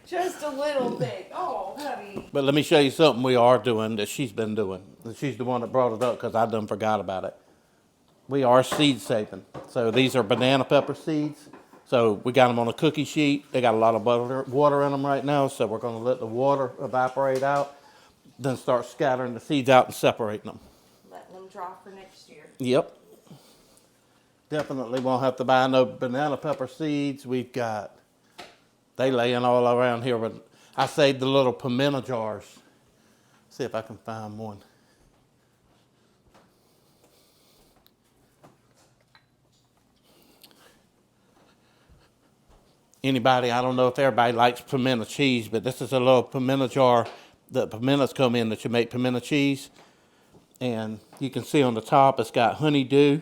Speaker 1: Just a little thick. Oh, hubby.
Speaker 2: But let me show you something we are doing that she's been doing. And she's the one that brought it up because I done forgot about it. We are seed saving. So these are banana pepper seeds. So we got them on a cookie sheet. They got a lot of water in them right now. So we're going to let the water evaporate out. Then start scattering the seeds out and separating them.
Speaker 1: Letting them dry for next year.
Speaker 2: Yep. Definitely won't have to buy no banana pepper seeds. We've got, they laying all around here, but I saved the little pimento jars. See if I can find one. Anybody, I don't know if everybody likes pimento cheese, but this is a little pimento jar that pimentos come in that you make pimento cheese. And you can see on the top it's got honeydew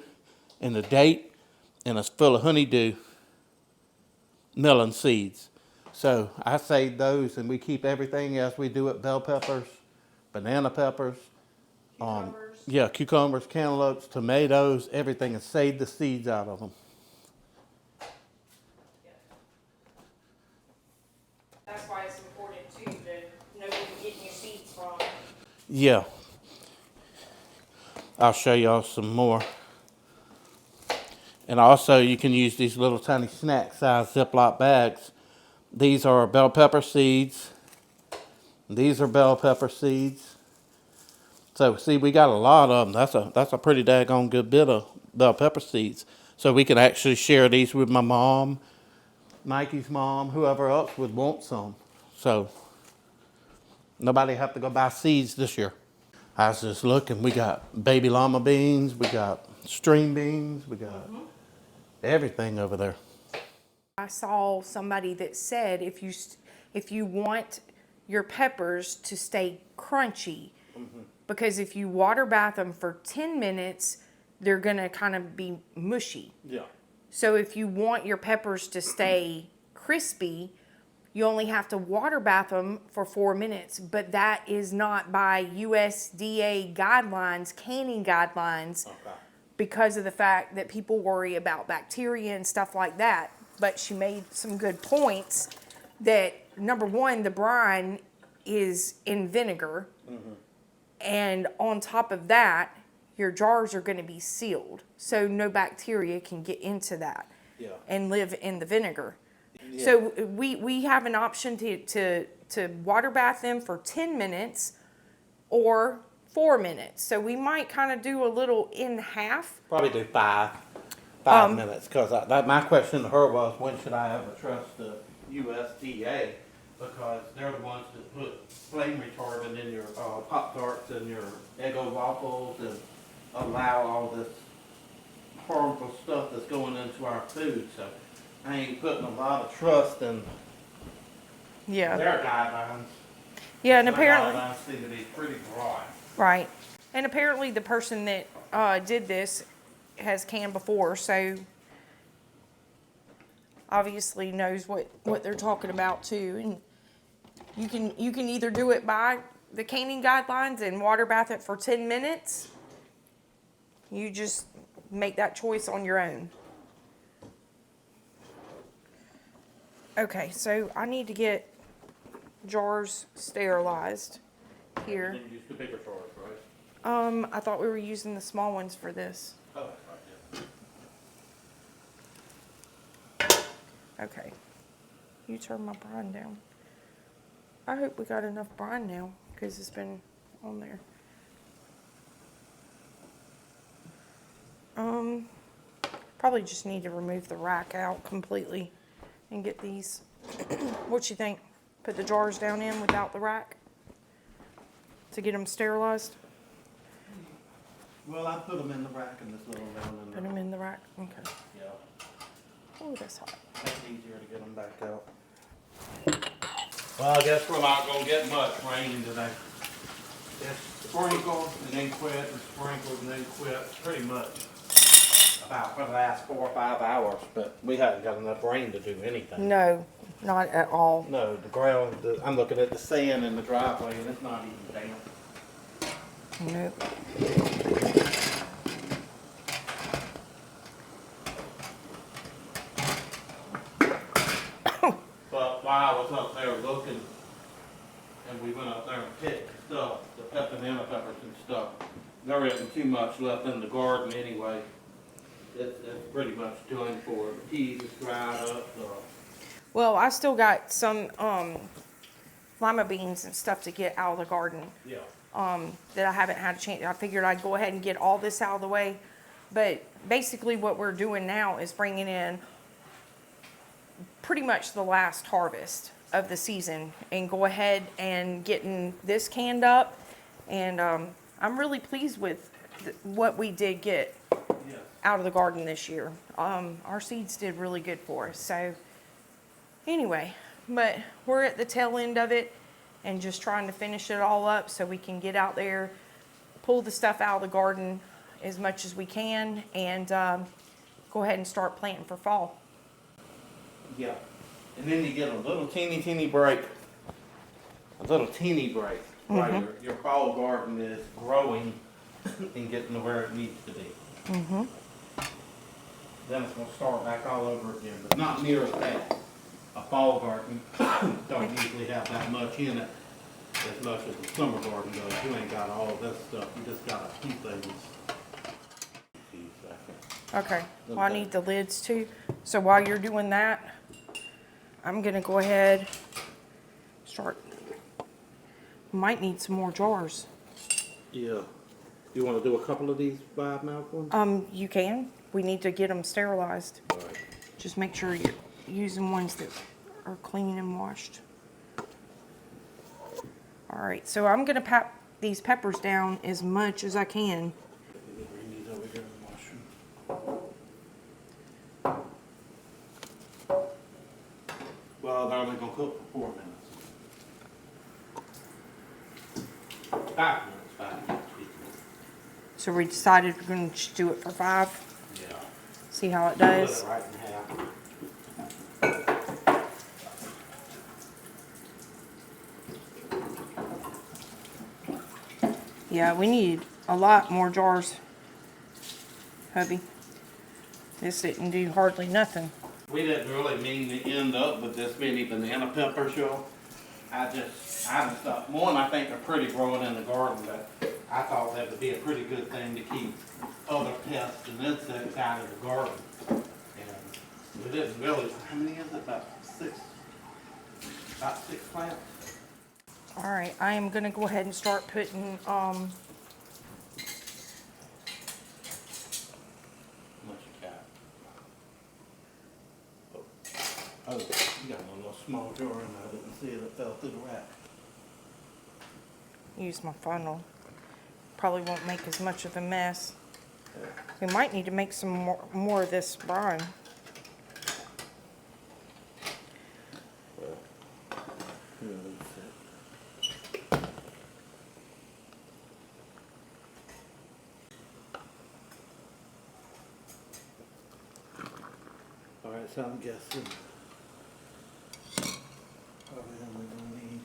Speaker 2: and the date, and it's full of honeydew melon seeds. So I save those, and we keep everything as we do it: bell peppers, banana peppers,
Speaker 1: Cucumbers.
Speaker 2: yeah, cucumbers, cantaloupes, tomatoes, everything, and save the seeds out of them.
Speaker 1: That's why it's important too to know where you're getting your seeds from.
Speaker 2: Yeah. I'll show y'all some more. And also you can use these little tiny snack size Ziploc bags. These are bell pepper seeds. These are bell pepper seeds. So see, we got a lot of them. That's a pretty daggone good bit of bell pepper seeds. So we can actually share these with my mom, Mikey's mom, whoever else would want some. So nobody have to go buy seeds this year. I was just looking. We got baby llama beans. We got string beans. We got everything over there.
Speaker 1: I saw somebody that said if you want your peppers to stay crunchy, because if you water bath them for 10 minutes, they're gonna kind of be mushy.
Speaker 2: Yeah.
Speaker 1: So if you want your peppers to stay crispy, you only have to water bath them for 4 minutes, but that is not by USDA guidelines, canning guidelines, because of the fact that people worry about bacteria and stuff like that. But she made some good points that, number one, the brine is in vinegar, and on top of that, your jars are going to be sealed, so no bacteria can get into that and live in the vinegar. So we have an option to water bath them for 10 minutes or 4 minutes. So we might kind of do a little in half.
Speaker 2: Probably do five minutes, because my question to her was, when should I ever trust the USDA? Because they're the ones that put flame retardant in your Pop-Tarts and your Eggo waffles and allow all this harmful stuff that's going into our food. So I ain't putting a lot of trust in their guidelines.
Speaker 1: Yeah, and
Speaker 2: Their
Speaker 1: apparently,
Speaker 2: guidelines seem to be pretty broad.
Speaker 1: right. And apparently the person that did this has canned before, so obviously knows what they're talking about too. And you can either do it by the canning guidelines and water bath it for 10 minutes. You just make that choice on your own. Okay, so I need to get jars sterilized here.
Speaker 2: You didn't use the bigger jars, right?
Speaker 1: I thought we were using the small ones for this.
Speaker 2: Oh, right, yeah.
Speaker 1: Okay. You turn my brine down. I hope we got enough brine now, because it's been on there. Probably just need to remove the rack out completely and get these. What you think? Put the jars down in without the rack to get them sterilized?
Speaker 2: Well, I put them in the rack in this little round.
Speaker 1: Put them in the rack? Okay.
Speaker 2: Yeah.
Speaker 1: Oh, that's hot.
Speaker 2: That's easier to get them back out. Well, I guess we're not gonna get much rain today. It's sprinkled and then quit, and sprinkled and then quit, pretty much about for the last 4 or 5 hours, but we haven't got enough rain to do anything.
Speaker 1: No, not at all.
Speaker 2: No, the ground, I'm looking at the sand in the driveway and it's not even damp.
Speaker 1: Nope.
Speaker 2: But while I was up there looking, and we went up there and picked stuff, the peppermint peppers and stuff, there isn't too much left in the garden anyway. It's pretty much done for. The peas is dried up.
Speaker 1: Well, I still got some lima beans and stuff to get out of the garden.
Speaker 2: Yeah.
Speaker 1: That I haven't had a chance. I figured I'd go ahead and get all this out of the way. But basically what we're doing now is bringing in pretty much the last harvest of the season and go ahead and getting this canned up. And I'm really pleased with what we did get out of the garden this year. Our seeds did really good for us. So anyway, but we're at the tail end of it and just trying to finish it all up so we can get out there, pull the stuff out of the garden as much as we can, and go ahead and start planting for fall.
Speaker 2: Yeah. And then you get a little teeny break. A little teeny break. While your fall garden is growing and getting to where it needs to be. Then it's going to start back all over again, but not near as bad. A fall garden don't usually have that much in it as much as a summer garden does. You ain't got all this stuff. You just got a few things.
Speaker 1: Okay, well, I need the lids too. So while you're doing that, I'm gonna go ahead, start. Might need some more jars.
Speaker 2: Yeah. You want to do a couple of these 5-mouth ones?
Speaker 1: You can. We need to get them sterilized.
Speaker 2: All right.
Speaker 1: Just make sure you're using ones that are clean and washed. All right, so I'm gonna pat these peppers down as much as I can.
Speaker 2: Well, they're only gonna cook for 4 minutes. 5 minutes, 5 minutes.
Speaker 1: So we decided we're gonna just do it for 5.
Speaker 2: Yeah.
Speaker 1: See how it
Speaker 2: Split
Speaker 1: does.
Speaker 2: it right in half.
Speaker 1: Yeah, we need a lot more jars, hubby. This didn't do hardly nothing.
Speaker 2: We didn't really mean to end up with this many banana peppers, y'all. I just thought, one, I think they're pretty growing in the garden, but I thought that would be a pretty good thing to keep other pests and insects out of the garden. And we didn't really, how many is it? About six plants?
Speaker 1: All right, I am gonna go ahead and start putting,
Speaker 2: What you got? Oh, you got one little small jar and I didn't see it, it fell through the rack.
Speaker 1: use my funnel. Probably won't make as much of a mess. We might need to make some more of this brine.
Speaker 2: Alright, so I'm guessing probably only gonna need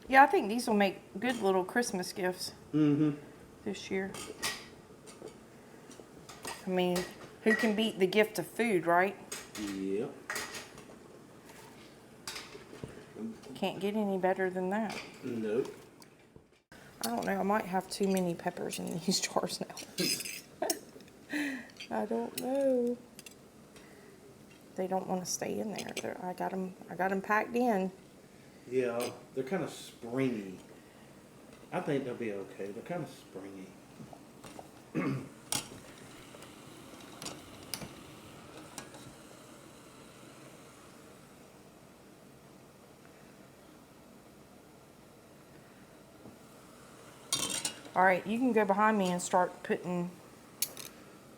Speaker 1: Yeah, I think these will make good little Christmas gifts this year. I mean, who can beat the gift of food, right?
Speaker 2: Yep.
Speaker 1: Can't get any better than that.
Speaker 2: Nope.
Speaker 1: I don't know, I might have too many peppers in these jars now. I don't know. They don't want to stay in there. I got them packed in.
Speaker 2: Yeah, they're kind of springy. I think they'll be okay. They're kind of springy.
Speaker 1: All right, you can go behind me and start putting,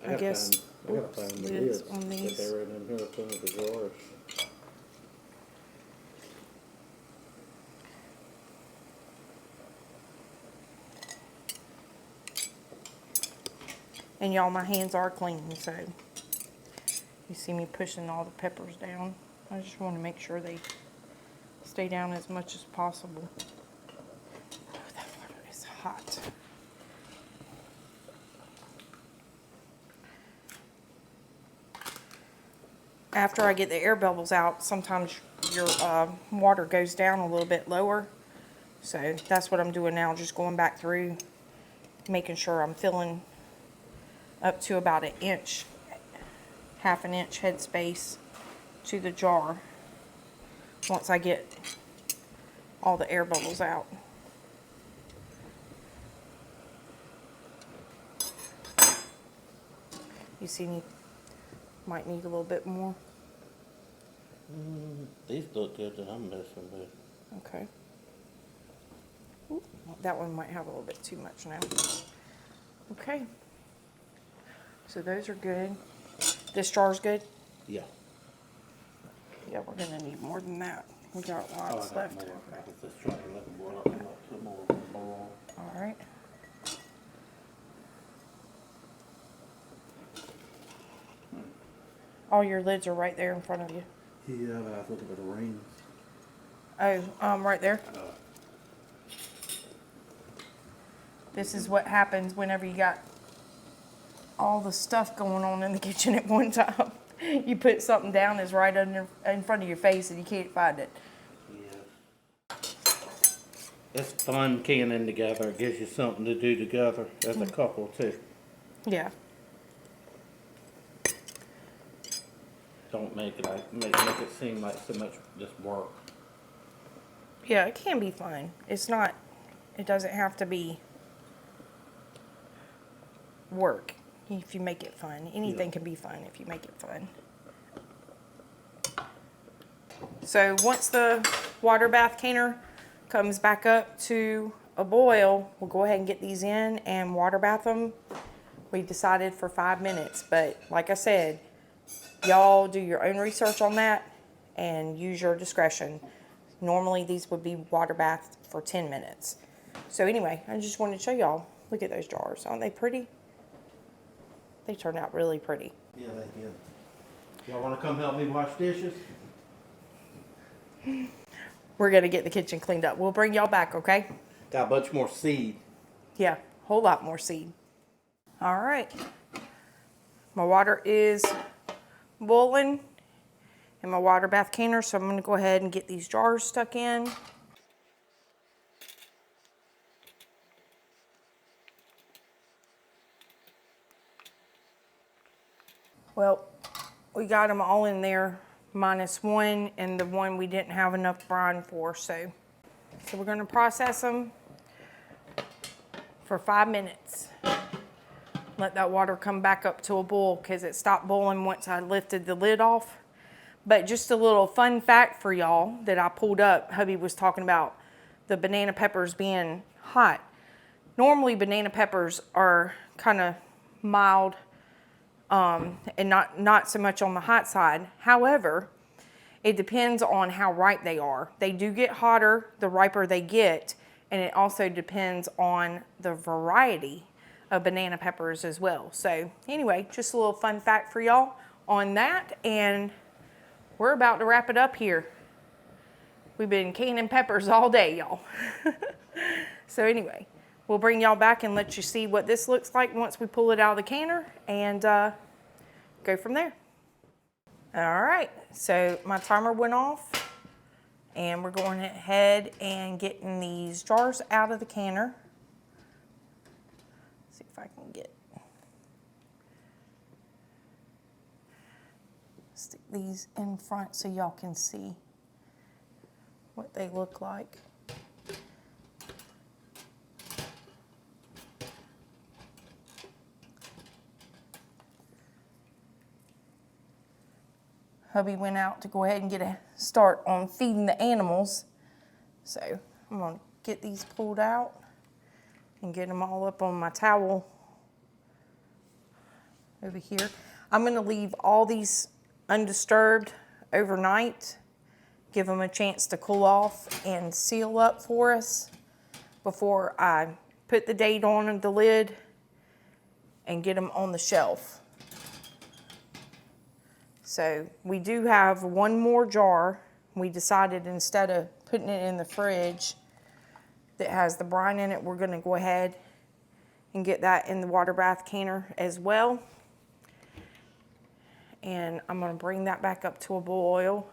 Speaker 1: I guess,
Speaker 2: I gotta find the
Speaker 1: lids
Speaker 2: lids.
Speaker 1: on these.
Speaker 2: They're in here, some of the drawers.
Speaker 1: And y'all, my hands are clean, so you see me pushing all the peppers down. I just want to make sure they stay down as much as possible. Oh, that water is hot. After I get the air bubbles out, sometimes your water goes down a little bit lower. So that's what I'm doing now, just going back through, making sure I'm filling up to about an inch, half an inch headspace to the jar once I get all the air bubbles out. You see me, might need a little bit more.
Speaker 2: These look good that I'm messing with.
Speaker 1: Okay. Ooh, that one might have a little bit too much now. Okay. So those are good. This jar's good?
Speaker 2: Yeah.
Speaker 1: Yeah, we're gonna need more than that. We got lots left.
Speaker 2: More. I can just try to let them boil up some more.
Speaker 1: All right. All your lids are right there in front of you.
Speaker 2: Yeah, but I was looking for the rings.
Speaker 1: Oh, right there. This is what happens whenever you got all the stuff going on in the kitchen at one time. You put something down that's right in front of your face and you can't find it.
Speaker 2: Yeah. It's fun canning together. It gives you something to do together as a couple too.
Speaker 1: Yeah.
Speaker 2: Don't make it make it seem like so much just work.
Speaker 1: Yeah, it can be fun. It's not, it doesn't have to be work if you make it fun. Anything can be fun if you make it fun. So once the water bath canner comes back up to a boil, we'll go ahead and get these in and water bath them. We decided for 5 minutes, but like I said, y'all do your own research on that and use your discretion. Normally these would be water bathed for 10 minutes. So anyway, I just wanted to show y'all. Look at those jars. Aren't they pretty? They turned out really pretty.
Speaker 2: Yeah, they did. Y'all want to come help me wash dishes?
Speaker 1: We're gonna get the kitchen cleaned up. We'll bring y'all back, okay?
Speaker 2: Got a bunch more seed.
Speaker 1: Yeah, whole lot more seed. All right. My water is boiling in my water bath canner, so I'm gonna go ahead and get these jars stuck in. Well, we got them all in there, minus one, and the one we didn't have enough brine for, so we're gonna process them for 5 minutes. Let that water come back up to a boil because it stopped boiling once I lifted the lid off. But just a little fun fact for y'all that I pulled up, hubby was talking about the banana peppers being hot. Normally banana peppers are kind of mild and not so much on the hot side. However, it depends on how ripe they are. They do get hotter the riper they get, and it also depends on the variety of banana peppers as well. So anyway, just a little fun fact for y'all on that, and we're about to wrap it up here. We've been canning peppers all day, y'all. So anyway, we'll bring y'all back and let you see what this looks like once we pull it out of the canner and go from there. All right, so my timer went off and we're going ahead and getting these jars out of the canner. See if I can stick these in front so y'all can see what they look like. Hubby went out to go ahead and get a start on feeding the animals. So I'm gonna get these pulled out and get them all up on my towel over here. I'm gonna leave all these undisturbed overnight, give them a chance to cool off and seal up for us before I put the date on the lid and get them on the shelf. So we do have one more jar. We decided instead of putting it in the fridge that has the brine in it, we're gonna go ahead and get that in the water bath canner as well. And I'm gonna bring that back up to a boil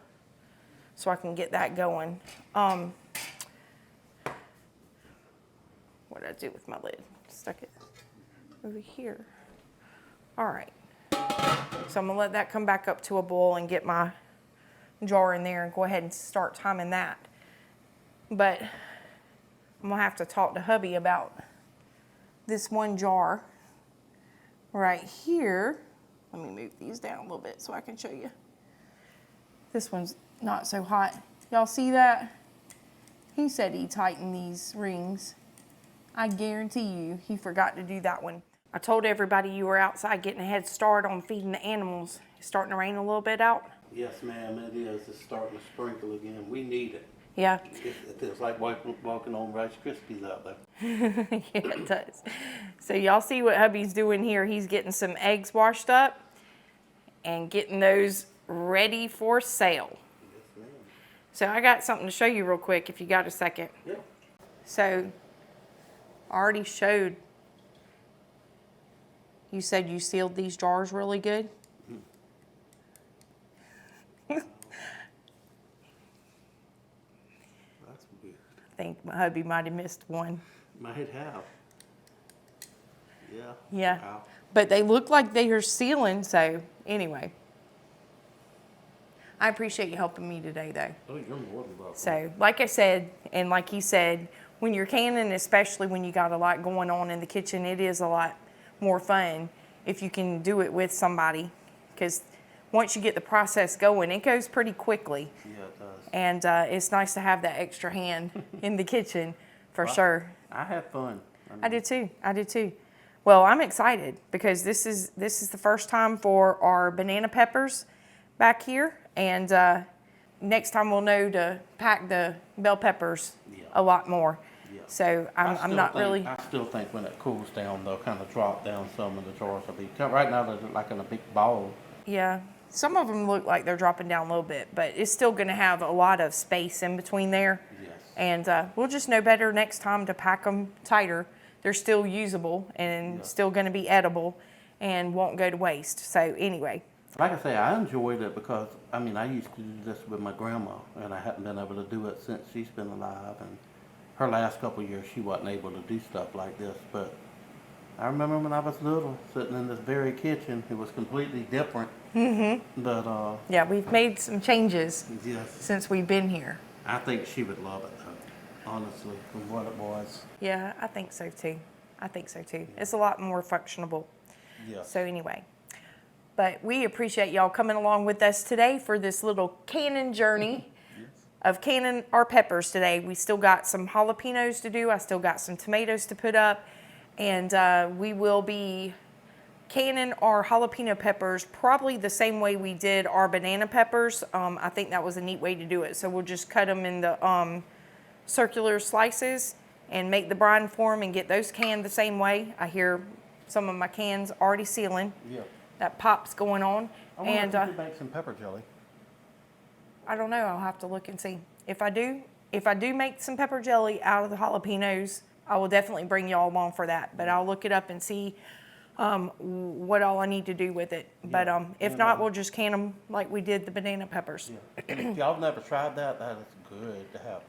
Speaker 1: so I can get that going. What did I do with my lid? Stuck it over here. All right. So I'm gonna let that come back up to a boil and get my jar in there and go ahead and start timing that. But I'm gonna have to talk to hubby about this one jar right here. Let me move these down a little bit so I can show you. This one's not so hot. Y'all see that? He said he tightened these rings. I guarantee you he forgot to do that one. I told everybody you were outside getting a head start on feeding the animals. It's starting to rain a little bit out.
Speaker 2: Yes, ma'am, it is. It's starting to sprinkle again. We need it.
Speaker 1: Yeah.
Speaker 2: It feels like walking on Rice Krispies out there.
Speaker 1: Yeah, it does. So y'all see what hubby's doing here. He's getting some eggs washed up and getting those ready for sale.
Speaker 2: Yes, ma'am.
Speaker 1: So I got something to show you real quick if you got a second.
Speaker 2: Yep.
Speaker 1: So I already showed. You said you sealed these jars really good?
Speaker 2: That's weird.
Speaker 1: I think my hubby might have missed one.
Speaker 2: Might have. Yeah.
Speaker 1: Yeah.
Speaker 2: Wow.
Speaker 1: But they look like they are sealing, so anyway. I appreciate you helping me today, though.
Speaker 2: Oh, you're more than welcome.
Speaker 1: So, like I said, and like he said, when you're canning, especially when you got a lot going on in the kitchen, it is a lot more fun if you can do it with somebody, because once you get the process going, it goes pretty quickly.
Speaker 2: Yeah, it does.
Speaker 1: And it's nice to have that extra hand in the kitchen for sure.
Speaker 2: I have fun.
Speaker 1: I did too. I did too. Well, I'm excited because this is the first time for our banana peppers back here, and next time we'll know to pack the bell peppers a lot more.
Speaker 2: Yeah.
Speaker 1: So I'm not really.
Speaker 2: I still think when it cools down, they'll kind of drop down some of the jars will be. Right now, they're like in a big ball.
Speaker 1: Yeah. some of them look like they're dropping down a little bit, but it's still going to have a lot of space in between there.
Speaker 2: Yes.
Speaker 1: And we'll just know better next time to pack them tighter. They're still usable and still going to be edible and won't go to waste. So anyway.
Speaker 2: Like I say, I enjoyed it because, I mean, I used to do this with my grandma, and I haven't been able to do it since she's been alive. And her last couple of years, she wasn't able to do stuff like this. But I remember when I was little, sitting in this very kitchen, it was completely different. Mm-hmm. But,
Speaker 1: yeah, we've made some changes since we've been here.
Speaker 2: I think she would love it, though, honestly, from what it was.
Speaker 1: Yeah, I think so, too. It's a lot more functional.
Speaker 2: Yes.
Speaker 1: So anyway. But we appreciate y'all coming along with us today for this little canning journey of canning our peppers today. We still got some jalapenos to do. I still got some tomatoes to put up. And we will be canning our jalapeno peppers probably the same way we did our banana peppers. I think that was a neat way to do it. So we'll just cut them in the circular slices and make the brine for them and get those canned the same way. I hear some of my cans already sealing.
Speaker 2: Yeah.
Speaker 1: That pop's going on.
Speaker 2: I wonder if you could make some pepper jelly.
Speaker 1: I don't know. I'll have to look and see. If I do make some pepper jelly out of the jalapenos, I will definitely bring y'all along for that. But I'll look it up and see what all I need to do with it. But if not, we'll just can them like we did the banana peppers.
Speaker 2: Yeah. If y'all never tried that, that is good to have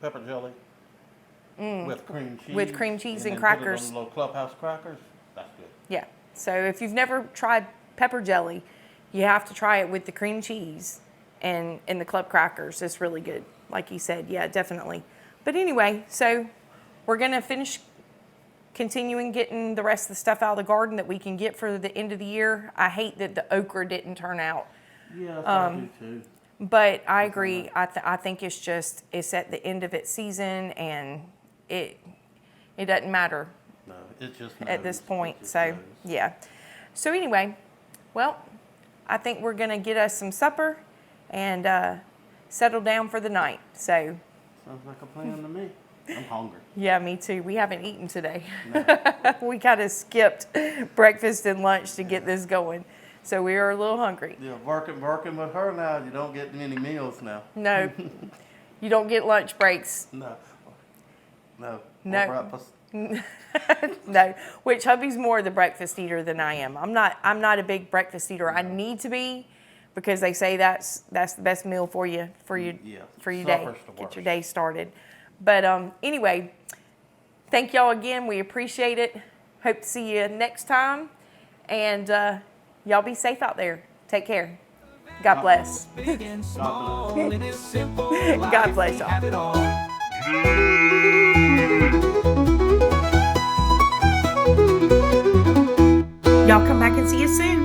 Speaker 2: pepper jelly with cream cheese.
Speaker 1: With cream cheese and
Speaker 2: then
Speaker 1: crackers.
Speaker 2: Put it on little clubhouse crackers. That's good.
Speaker 1: Yeah. So if you've never tried pepper jelly, you have to try it with the cream cheese and the club crackers. It's really good. Like you said, yeah, definitely. But anyway, so we're going to finish continuing getting the rest of the stuff out of the garden that we can get for the end of the year. I hate that the okra didn't turn out.
Speaker 2: Yeah, I do too.
Speaker 1: But I agree. I think it's at the end of its season, and it doesn't matter.
Speaker 2: No, it just
Speaker 1: At this point. So,
Speaker 2: knows.
Speaker 1: yeah. So anyway, well, I think we're going to get us some supper and settle down for the night. So,
Speaker 2: Sounds like a plan to me. I'm hungry.
Speaker 1: yeah, me too. We haven't eaten today.
Speaker 2: No.
Speaker 1: We kind of skipped breakfast and lunch to get this going. So we are a little hungry.
Speaker 2: Yeah, working with her now, you don't get many meals now.
Speaker 1: No, you don't get lunch breaks.
Speaker 2: No.
Speaker 1: No.
Speaker 2: Breakfast.
Speaker 1: No, which hubby's more the breakfast eater than I am. I'm not a big breakfast eater. I need to be, because they say that's the best meal for your day. Get your day started. But anyway, thank y'all again. We appreciate it. Hope to see you next time. And y'all be safe out there. Take care. God bless. God bless y'all. Y'all come back and see us soon.